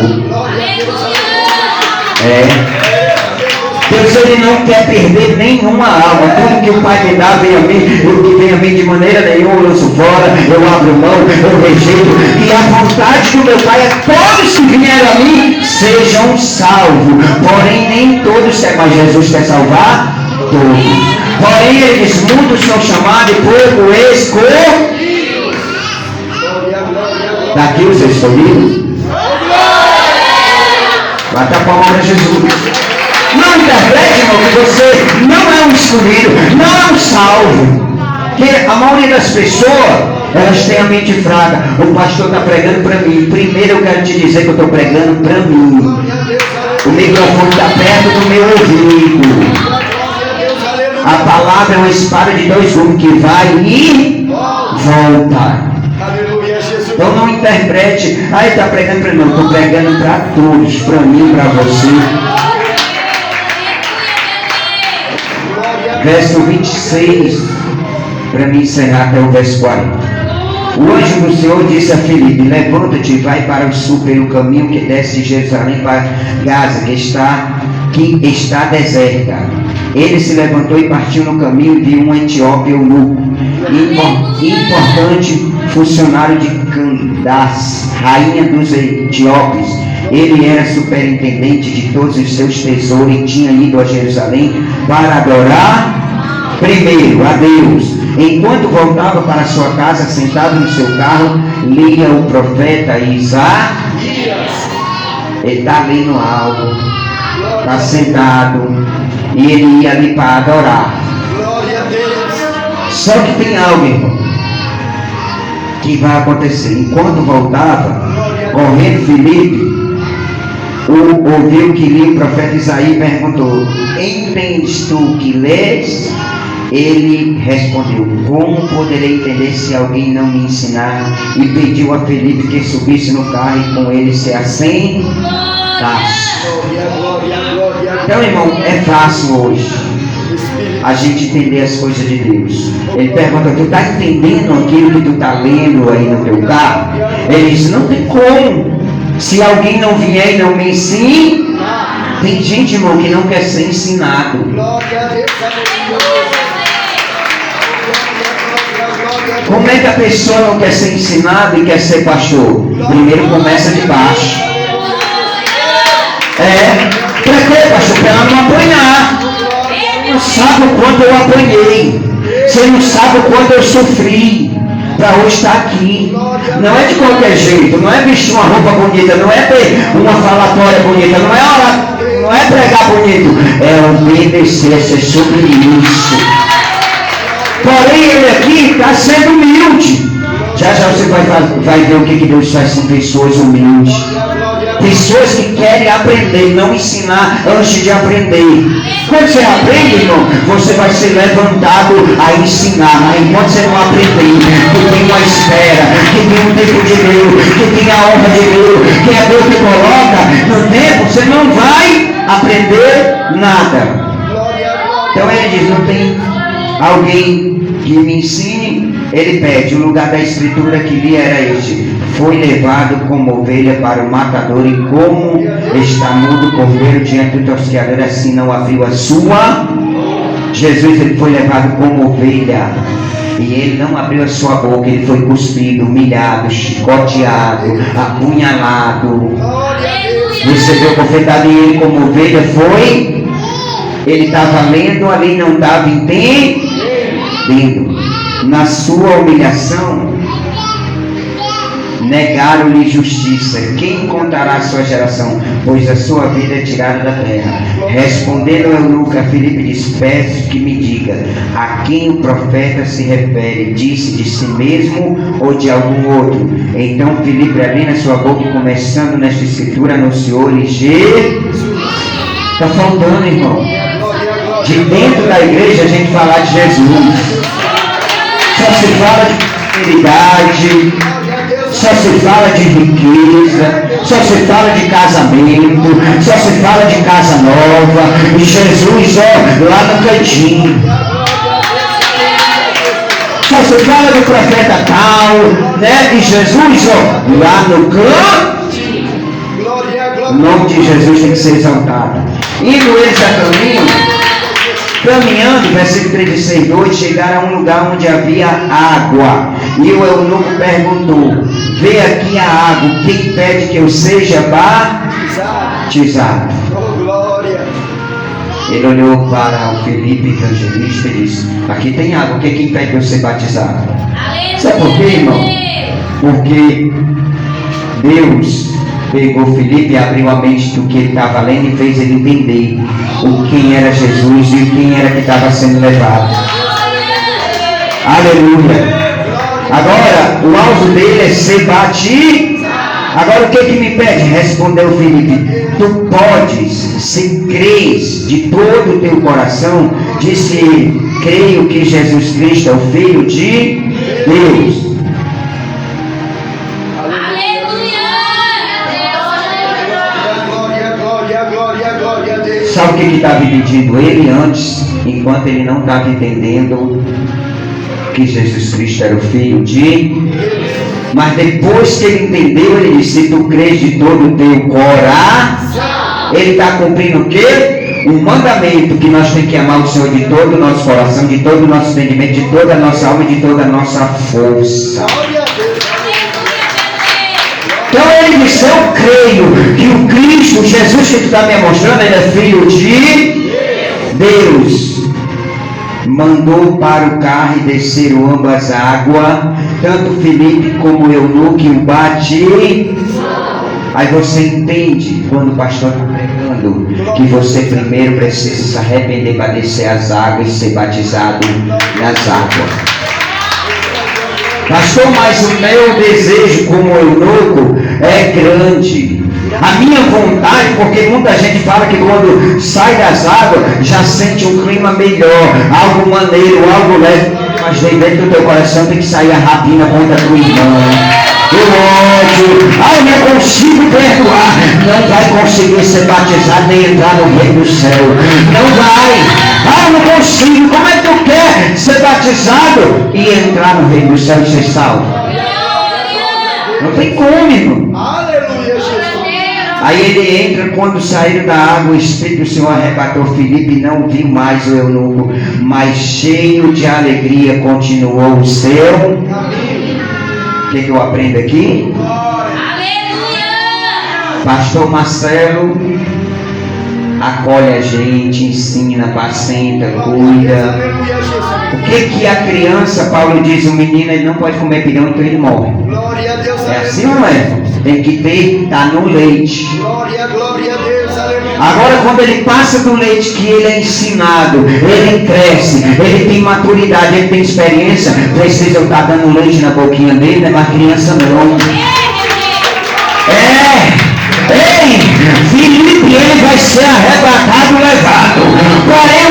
Deus, ele não quer perder nenhuma alma. Tudo que o Pai me dá vem a mim. O que vem a mim de maneira nenhuma eu lanço fora, eu abro mão, eu rejeito. E a vontade do meu Pai é todos que vieram a mim sejam salvos. Porém, nem todos querem, mas Jesus quer salvar todos. Porém, ele diz: muitos são chamados e pouco escolhidos. Daqui os escolhidos. Bata a palma para Jesus. Não interprete, irmão, que você não é um escolhido, não é um salvo. Porque a maioria das pessoas, elas têm a mente fraca. O pastor está pregando para mim. Primeiro eu quero te dizer que eu estou pregando para mim. O microfone está perto do meu ouvido. A palavra é uma espada de 2 gumes que vai e volta. Então não interprete. Ele está pregando para mim. Não, estou pregando para todos. Para mim, para você. Verso 26, para me encerrar até o verso 40. O anjo do Senhor disse a Filipe: levanta-te e vai para o sul pelo caminho que desce de Jerusalém para Gaza, que está deserta. Ele se levantou e partiu no caminho e viu um etíope eunuco, importante funcionário de Candace, rainha dos etíopes. Ele era superintendente de todos os seus tesouros e tinha ido a Jerusalém para adorar primeiro a Deus. Enquanto voltava para sua casa, sentado no seu carro, lia o profeta Isaías. Ele está lendo algo, está sentado, e ele ia ali para adorar. Só que tem algo, irmão, que vai acontecer. Enquanto voltava, correndo Filipe, ouviu que lia o profeta Isaías e perguntou: entendes tu o que lês? Ele respondeu: como poderei entender se alguém não me ensinar? E pediu a Filipe que subisse no carro e com ele se assentasse. Então, irmão, é fácil hoje a gente entender as coisas de Deus. Ele pergunta: tu está entendendo aquilo que tu está lendo aí no teu carro? Ele diz: não tem como. Se alguém não vier e não me ensine. Tem gente, irmão, que não quer ser ensinado. Como é que a pessoa não quer ser ensinada e quer ser pastor? Primeiro começa de baixo. Pra quê, pastor? Para ela não apanhar. Você não sabe o quanto eu apanhei. Você não sabe o quanto eu sofri para hoje estar aqui. Não é de qualquer jeito, não é vestir uma roupa bonita, não é ter uma falatória bonita, não é orar, não é pregar bonito, é obedecer, é ser submisso. Porém, ele aqui está sendo humilde. Já você vai ver o que Deus faz com pessoas humildes. Pessoas que querem aprender, não ensinar antes de aprender. Quando você aprende, irmão, você vai ser levantado a ensinar. Mas enquanto você não aprender, que tem uma espera, que tem um tempo de Deus, que tem a honra de Deus, que é Deus que coloca no tempo, você não vai aprender nada. Então ele diz, não tem alguém que me ensine. Ele pede, o lugar da escritura que li era este: foi levado como ovelha para o matador, e como está mudo o cordeiro diante do tosqueador, assim não abriu a sua. Jesus, ele foi levado como ovelha, e ele não abriu a sua boca. Ele foi cuspido, humilhado, chicoteado, apunhalado. Recebeu bofetada, e ele como ovelha foi. Ele estava lendo ali, não estava entendendo. Na sua humilhação, negaram-lhe justiça. Quem contará a sua geração? Pois a sua vida é tirada da terra. Respondendo eunuco a Filipe, disse: peço que me diga a quem o profeta se refere. Disse de si mesmo ou de algum outro? Então Filipe, abrindo a sua boca e começando nesta escritura, anunciou-lhe Jesus. Está faltando, irmão, de dentro da igreja a gente falar de Jesus. Só se fala de prosperidade, só se fala de riqueza, só se fala de casamento, só se fala de casa nova, e Jesus, lá no cantinho. Só se fala do profeta tal, né? E Jesus, lá no cantinho. O nome de Jesus tem que ser exaltado. Indo eles a caminho, caminhando, versículo 36, chegaram a um lugar onde havia água. E o eunuco perguntou: vê aqui a água, quem pede que eu seja batizado? Ele olhou para o Filipe, evangelista, e disse: aqui tem água, quem pede que eu seja batizado? Sabe por quê, irmão? Porque Deus pegou Filipe e abriu a mente do que ele estava lendo e fez ele entender quem era Jesus e quem era que estava sendo levado. Aleluia. Agora, o alvo dele é ser batizado. Agora, o que me pede? Respondeu Filipe: tu podes, se crês de todo o teu coração, disse ele, creio que Jesus Cristo é o Filho de Deus. Sabe o que estava impedindo ele antes, enquanto ele não estava entendendo que Jesus Cristo era o Filho de... Mas depois que ele entendeu, ele disse: se tu crês de todo o teu coração, ele está cumprindo o quê? Um mandamento, que nós temos que amar o Senhor de todo o nosso coração, de todo o nosso entendimento, de toda a nossa alma e de toda a nossa força. Então ele disse: eu creio que o Cristo, Jesus que tu está me mostrando, ele é Filho de Deus. Mandou para o carro e desceram ambas a água, tanto Filipe como o eunuco, e o batizou. Aí você entende, quando o pastor está pregando, que você primeiro precisa se arrepender para descer as águas e ser batizado nas águas. Pastor, mas o meu desejo como eunuco é grande. A minha vontade, porque muita gente fala que quando sai das águas já sente um clima melhor, algo maneiro, algo leve, mas dentro do teu coração tem que sair a rapina contra a tua irmã. Eu ódio, eu não consigo perdoar. Não vai conseguir ser batizado nem entrar no reino do céu. Não vai. Eu não consigo. Como é que tu quer ser batizado e entrar no reino do céu e ser salvo? Não tem como, irmão. Aleluia, Jesus. Aí ele entra, quando saíram da água, o Espírito do Senhor arrebatou Filipe e não viu mais o eunuco, mas cheio de alegria continuou o seu. O que eu aprendo aqui? Pastor Marcelo acolhe a gente, ensina, apacenta, cuida. O que a criança, Paulo diz, o menino ele não pode comer pirão, então ele morre. Glória a Deus, É assim ou não é? Tem que ter, tá no leite. glória a Deus, aleluia. Agora quando ele passa do leite que ele é ensinado, ele cresce, ele tem maturidade, ele tem experiência, precisa estar dando leite na boquinha dele, não é mais criança não. Ei, Filipe, ele vai ser arrebatado, levado. Porém,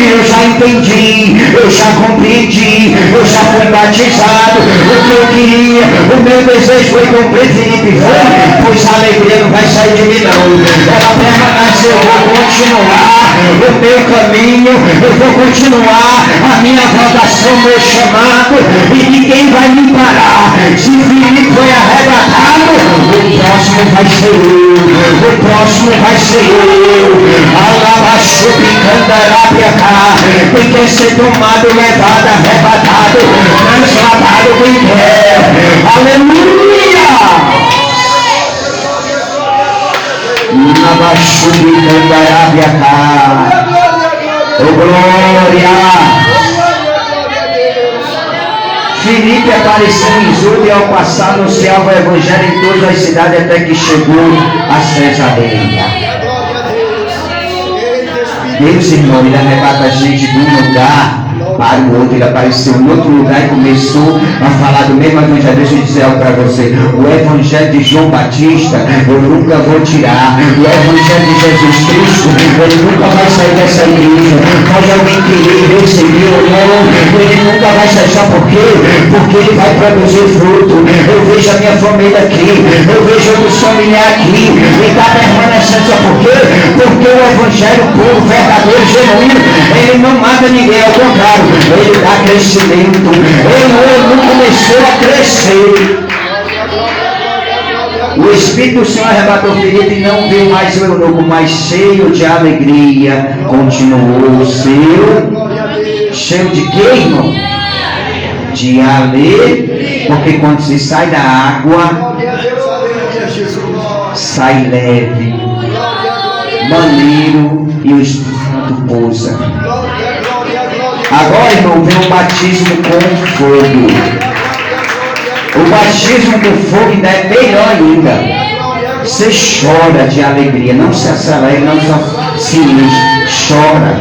eu já entendi, eu já compreendi, eu já fui batizado. O que eu queria, o meu desejo foi cumprir. Filipe, foi, pois a alegria não vai sair de mim não. Ela permanece, eu vou continuar o meu caminho, eu vou continuar a minha vocação, meu chamado, e ninguém vai me parar. Se Filipe foi arrebatado, o próximo vai ser eu. O próximo vai ser eu. Tem que ser tomado, levado, arrebatado, transladado do inferno. Aleluia! Oh, glória! Filipe apareceu em Juda e ao passar anunciava o evangelho em todas as cidades até que chegou a Cesareia. Deus, irmão, ele arrebata a gente de um lugar para o outro. Ele apareceu em outro lugar e começou a falar do mesmo evangelho. Deixa eu dizer algo para você. O evangelho de João Batista eu nunca vou tirar. O evangelho de Jesus Cristo ele nunca vai sair dessa igreja. Pode alguém querer receber ou não, ele nunca vai sair. Sabe por quê? Porque ele vai produzir fruto. Eu vejo a minha família aqui, eu vejo outros familiares aqui, e está permanecendo. Sabe por quê? Porque o evangelho puro, verdadeiro, genuíno, ele não mata ninguém, ao contrário, ele dá crescimento. Ele não começou a crescer. O Espírito do Senhor arrebatou Filipe e não viu mais o eunuco, mas cheio de alegria continuou o seu. Cheio de quê, irmão? De alegria. Porque quando se sai da água, sai leve, maneiro, e o Espírito Santo pousa. Agora, irmão, vem o batismo com fogo. O batismo com fogo ainda é melhor ainda. Você chora de alegria, não se acelera, não se chora.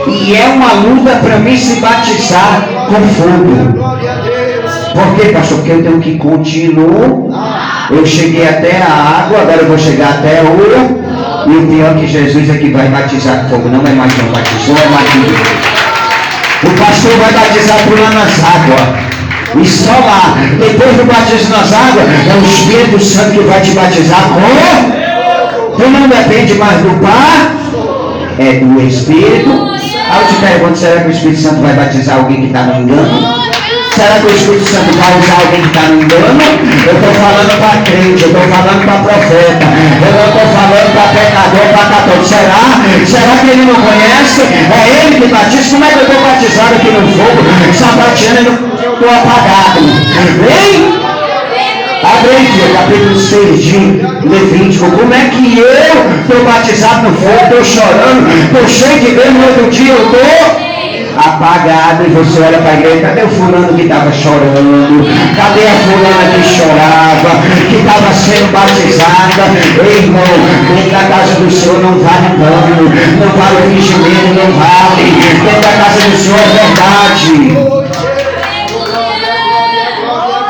E é uma luta para mim se batizar com fogo. Por quê, pastor? Porque eu tenho que continuar. Eu cheguei até a água, agora eu vou chegar até o... E o pior é que Jesus é que vai batizar com fogo. Não é mais não batizou, é mais. O pastor vai batizar pulando nas águas. E só lá, depois do batismo nas águas, é o Espírito Santo que vai te batizar com. Tu não depende mais do Pai, é do Espírito. Aí eu te pergunto, será que o Espírito Santo vai batizar alguém que está no engano? Será que o Espírito Santo vai usar alguém que está no engano? Eu estou falando para crente, eu estou falando para profeta, eu não estou falando para pecador, para católico. Será que ele não conhece? É ele que batiza. Como é que eu estou batizado aqui no fogo? Sapateando, eu estou apagado. Vem! Abre aí, capítulo 6 de Levítico. Como é que eu estou batizado no fogo? Estou chorando, estou cheio de Deus, no outro dia eu estou apagado, e você olha para a igreja, cadê o fulano que estava chorando? Cadê a fulana que chorava, que estava sendo batizada? Ei, irmão, dentro da casa do Senhor não vale pano, não vale fingimento, não vale. Dentro da casa do Senhor é verdade.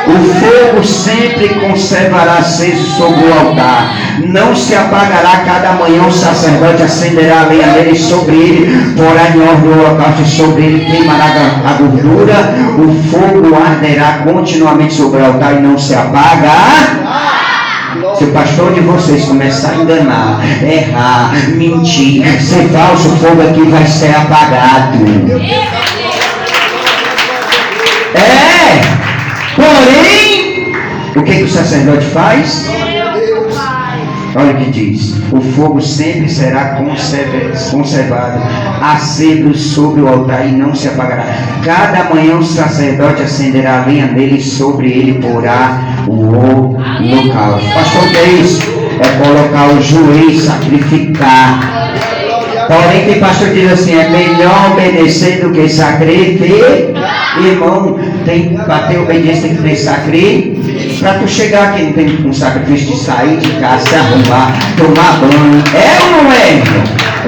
O fogo sempre conservará aceso sobre o altar. Não se apagará. Cada manhã o sacerdote acenderá a lenha dele sobre ele, porá em ordem o holocausto sobre ele, queimará a gordura. O fogo arderá continuamente sobre o altar e não se apaga. Se o pastor de vocês começar a enganar, errar, mentir, ser falso, o fogo aqui vai ser apagado. Porém, o que o sacerdote faz? Olha o que diz: o fogo sempre será conservado, aceso sobre o altar e não se apagará. Cada manhã o sacerdote acenderá a lenha nele e sobre ele porá o holocausto. Pastor, o que é isso? É colocar o joelho e sacrificar. Porém, tem pastor que diz assim: é melhor obedecer do que sacrificar. Irmão, para ter obediência tem que ter sacrifício. Para tu chegar aqui não tem um sacrifício de sair de casa, se arrumar, tomar banho. É ou não é, irmão?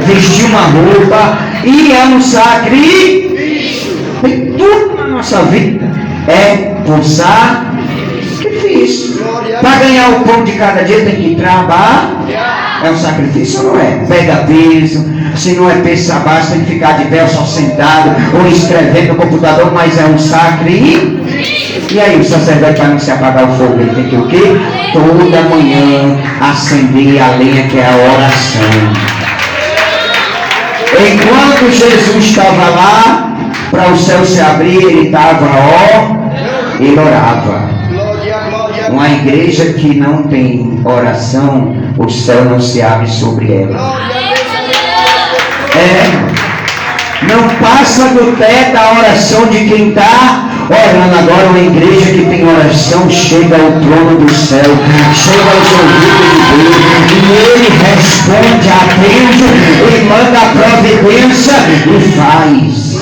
Vestir uma roupa e é um sacrifício. Tem tudo na nossa vida é por sacrifício. Para ganhar o pão de cada dia tem que trabalhar. É um sacrifício, não é? Pega peso. Se não é pensar baixo, tem que ficar de pé só sentado ou escrevendo no computador, mas é um sacrifício. E aí o sacerdote, para não se apagar o fogo, ele tem que o quê? Toda manhã acender a lenha, que é a oração. Enquanto Jesus estava lá, para o céu se abrir, ele estava, ele orava. Uma igreja que não tem oração, o céu não se abre sobre ela. Não passa do teto a oração de quem está orando. Agora uma igreja que tem oração chega ao trono do céu, chega aos ouvidos de Deus, e ele responde, atende, ele manda a providência e faz.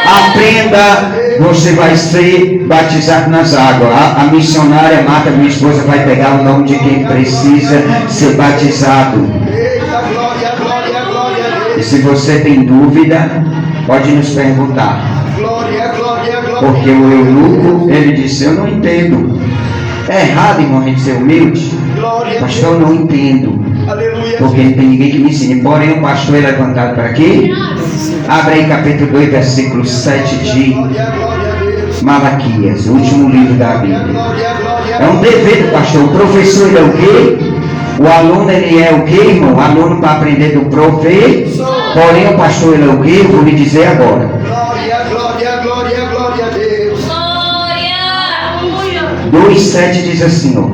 Aprenda. Você vai ser batizado nas águas. A missionária Marta, minha esposa, vai pegar o nome de quem precisa ser batizado. E se você tem dúvida, pode nos perguntar. Porque o eunuco, ele disse: eu não entendo. É errado, irmão, a gente ser humilde? Pastor, eu não entendo. Porque não tem ninguém que me ensine. Porém, o pastor é levantado para quê? Abre aí capítulo 2, versículo 7 de Malaquias, o último livro da Bíblia. É um dever do pastor. O professor, ele é o quê? O aluno, ele é o quê, irmão? O aluno para aprender do professor. Porém, o pastor, ele é o quê? Eu vou lhe dizer agora. Glória a Deus. 2,7 diz assim, ó: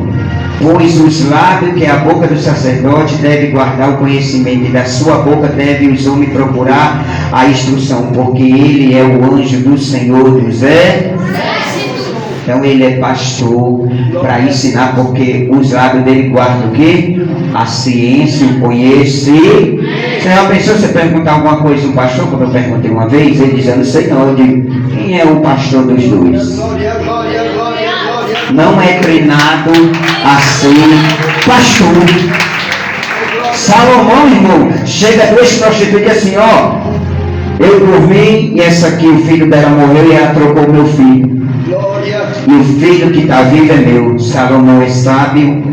pois os lábios que é a boca do sacerdote deve guardar o conhecimento, e da sua boca deve os homens procurar a instrução, porque ele é o anjo do Senhor dos Então ele é pastor para ensinar, porque os lábios dele guardam o quê? A ciência, o conhecimento. Você já pensou, você perguntar alguma coisa do pastor, como eu perguntei uma vez, ele dizendo: não sei não. Eu digo: quem é o pastor dos dois? Não é treinado a ser pastor. Salomão, irmão, chega duas prostitutas e diz assim: ó, eu dormi e essa aqui, o filho dela morreu e ela trocou meu filho. E o filho que está vivo é meu. Salomão é sábio,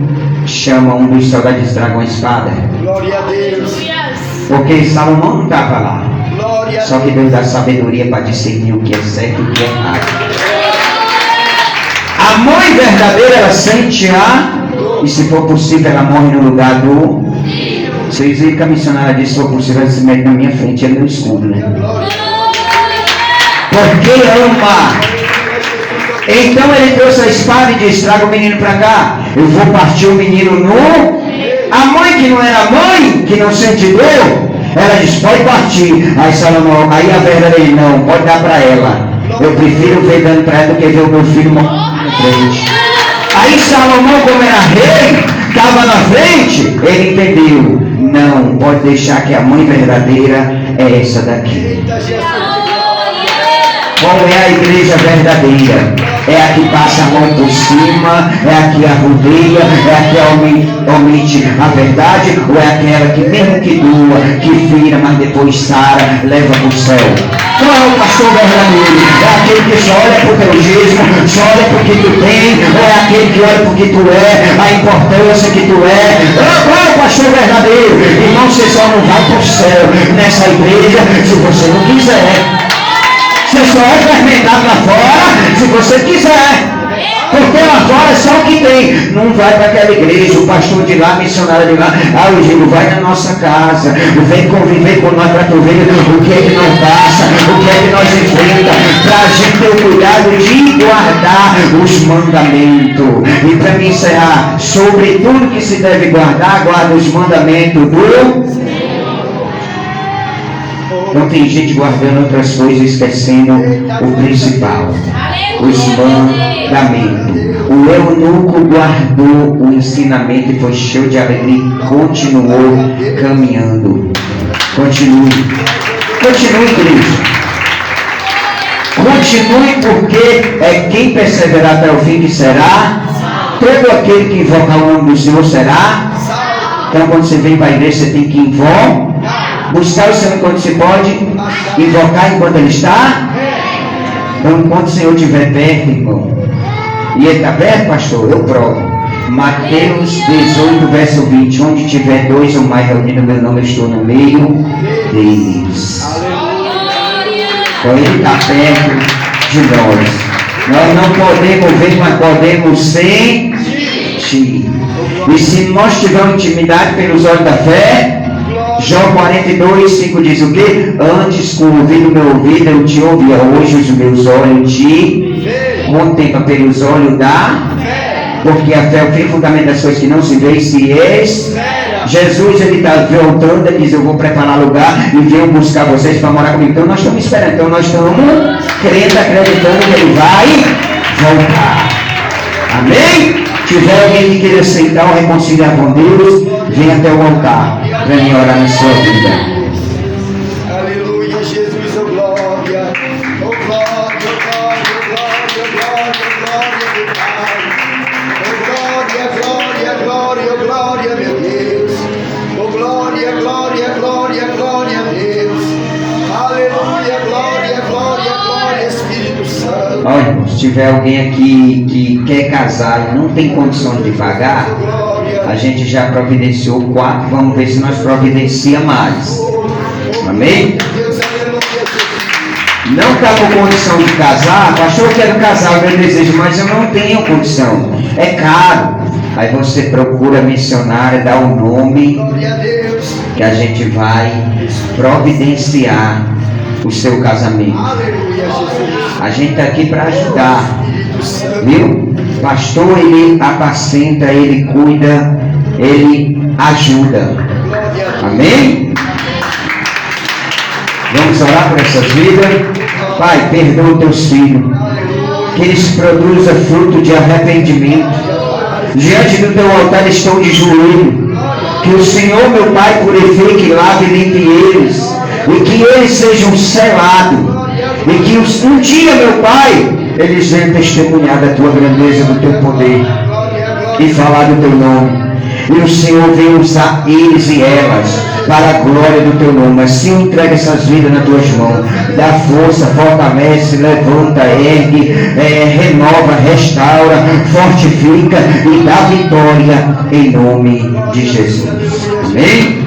chama um dos soldados de dragão espada. Glória a Deus. Porque Salomão não estava lá. Só que Deus dá sabedoria para discernir o que é certo e o que é errado. A mãe verdadeira, ela sente e se for possível ela morre no lugar do. Vocês viram que a missionária disse: se for possível ela se mete na minha frente, é meu escudo, né? Porque ama. Então ele trouxe a espada e disse: traga o menino para cá, eu vou partir o menino no. A mãe que não era mãe, que não sente dor, ela disse: pode partir. Aí Salomão, aí a verdadeira, não, pode dar para ela. Eu prefiro ver dando para ela do que ver o meu filho morrer na frente. Aí Salomão, como era rei, estava na frente, ele entendeu: não, pode deixar que a mãe verdadeira é essa daqui. Qual é a igreja verdadeira? É a que passa a mão por cima, é a que arrodeia, é a que omite a verdade, ou é aquela que mesmo que doa, que vira, mas depois sara, leva para o céu? Qual é o pastor verdadeiro? É aquele que só olha para o teu dízimo, só olha para o que tu tem, ou é aquele que olha para o que tu é, a importância que tu é? Qual é o pastor verdadeiro? Irmão, você só não vai para o céu nessa igreja se você não quiser. Você só é fermentado lá fora se você quiser. Porque lá fora é só o que tem. Não vai para aquela igreja, o pastor de lá, missionário de lá. Eu digo: vai na nossa casa, vem conviver com nós para tu ver o que é que nós passa, o que é que nós enfrenta, para para a gente ter o cuidado de guardar os mandamentos. E para me encerrar, sobre tudo que se deve guardar, guarda os mandamentos do... Então tem gente guardando outras coisas, esquecendo o principal, os mandamentos. O eunuco guardou o ensinamento e foi cheio de alegria e continuou caminhando. Continue, igreja. Continue, porque é quem perseverar até o fim que será. Todo aquele que invocar o nome do Senhor será. Então quando você vem para a igreja, você tem que invocar. Buscar o Senhor enquanto se pode, invocar enquanto Ele está. Então, enquanto o Senhor estiver perto, irmão, e Ele está perto, pastor, eu provo. Mateus 18, verso 20: onde tiver dois ou mais reunidos no meu nome, eu estou no meio deles. Então, Ele está perto de nós. Nós não podemos ver, mas podemos sentir. E se nós tivermos intimidade pelos olhos da fé, João 42, 5 diz o quê? Antes com o ouvido meu ouvido eu te ouvia, hoje os meus olhos te contemplam pelos olhos da fé. Porque a fé é o fim fundamento das coisas que não se vê e se espera. Jesus, ele está voltando, ele diz, eu vou preparar lugar e venho buscar vocês para morar comigo. Então nós estamos esperando, então nós estamos crendo, acreditando que ele vai voltar. Amém? Se tiver alguém que queira aceitar ou reconciliar com Deus, venha até o altar. Venha orar na sua vida. Aleluia, Jesus, oh glória. Oh glória, glória, glória, glória, glória do Pai. Oh glória, glória, glória, glória, meu Deus. Oh glória, glória, glória, glória a Deus. Aleluia, glória, glória, glória, Espírito Santo. Olha, irmão, se tiver alguém aqui que quer casar e não tem condição de pagar, a gente já providenciou 4, vamos ver se nós providencia mais. Amém? Não está com condição de casar, pastor, eu quero casar, meu desejo, mas eu não tenho condição, é caro. Aí você procura a missionária, dá o nome, que a gente vai providenciar o seu casamento. A gente está aqui para ajudar, viu? Pastor, ele apacenta, ele cuida, ele ajuda. Amém? Vamos orar por essas vidas. Pai, perdoa teus filhos, que eles produzam fruto de arrependimento. Diante do teu altar estão de joelho. Que o Senhor, meu Pai, purifique, lave e limpe eles, e que eles sejam selados, e que um dia, meu Pai, eles venham testemunhar da tua grandeza, do teu poder, e falar do teu nome. E o Senhor venha usar eles e elas para a glória do teu nome. Assim entrega essas vidas nas tuas mãos. Dá força, fortalece, levanta, ergue, renova, restaura, fortifica e dá vitória em nome de Jesus. Amém?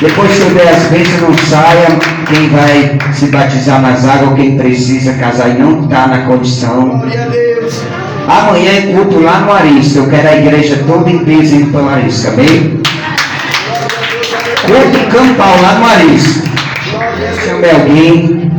Depois que eu der as bênçãos, não saia. Quem vai se batizar nas águas, ou quem precisa casar e não está na condição. Amanhã é culto lá no Arisca. Eu quero a igreja toda em peso indo para o Arisca. Amém? Culto campal lá no Arisca. Chame alguém,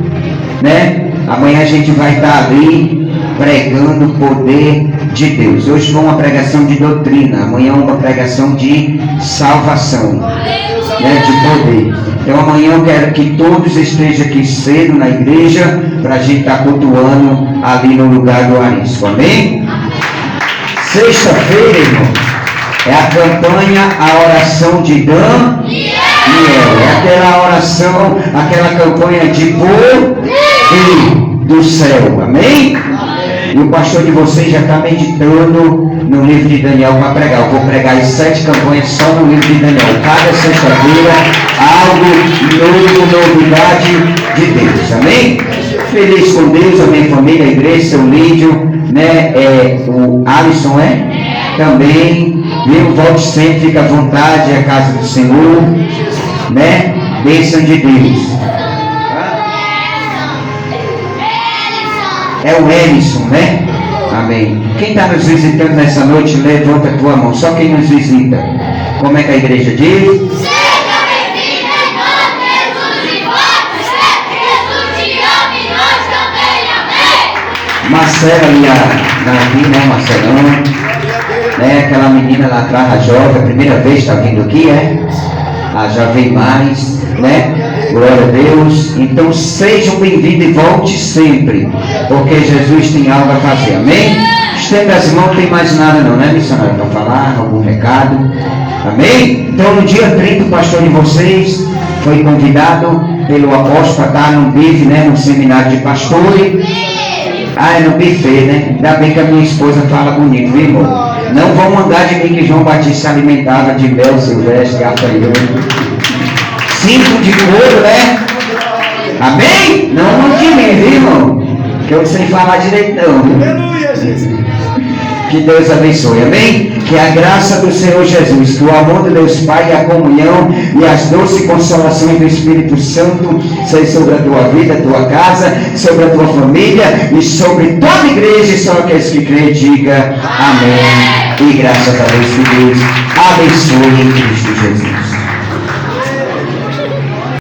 né? Amanhã a gente vai estar ali pregando o poder de Deus. Hoje foi uma pregação de doutrina. Amanhã uma pregação de salvação, né? De poder. Então amanhã eu quero que todos estejam aqui cedo na igreja para a gente estar cultuando ali no lugar do Arisco. Amém? Sexta-feira, irmão, é a campanha A Oração de Daniel. É aquela oração, aquela campanha de poder do céu. Amém? E o pastor de vocês já está meditando no livro de Daniel para pregar. Eu vou pregar as 7 campanhas só no livro de Daniel. Cada sexta-feira, algo novo, novidade de Deus. Amém? Feliz com Deus, a minha família, a igreja, seu Lídio, né? O Alisson também. Viu? Volte sempre, fica à vontade, é a casa do Senhor, né? Bênção de Deus. É o Emerson, né? Amém. Quem está nos visitando nessa noite, levanta a tua mão. Só quem nos visita. Como é que a igreja diz? Marcela ali, aqui, né, Marcelão, né, aquela menina lá atrás, a jovem, a primeira vez está vindo aqui, já vem mais, né, glória a Deus. Então sejam bem-vindos e volte sempre, porque Jesus tem algo a fazer, amém? Estende as mãos, não tem mais nada não, né, missionário, para falar, algum recado, amém? Então no dia 30 o pastor de vocês foi convidado pelo apóstolo para estar num bife, né, no seminário de pastores. É no buffet, né? Ainda bem que a minha esposa fala bonito, viu, irmão? Não vão mandar de mim que João Batista se alimentava de mel silvestre, gafanhoto. Cinto de couro, né? Amém? Não de mim, viu, irmão? Que eu não sei falar direito, não. Aleluia, Jesus. Que Deus abençoe, amém? Que a graça do Senhor Jesus, que o amor de Deus Pai, a comunhão e as doces consolações do Espírito Santo seja sobre a tua vida, a tua casa, sobre a tua família e sobre toda a igreja, e só aqueles que creem, diga amém. E graças a Deus, que Deus abençoe em Cristo Jesus.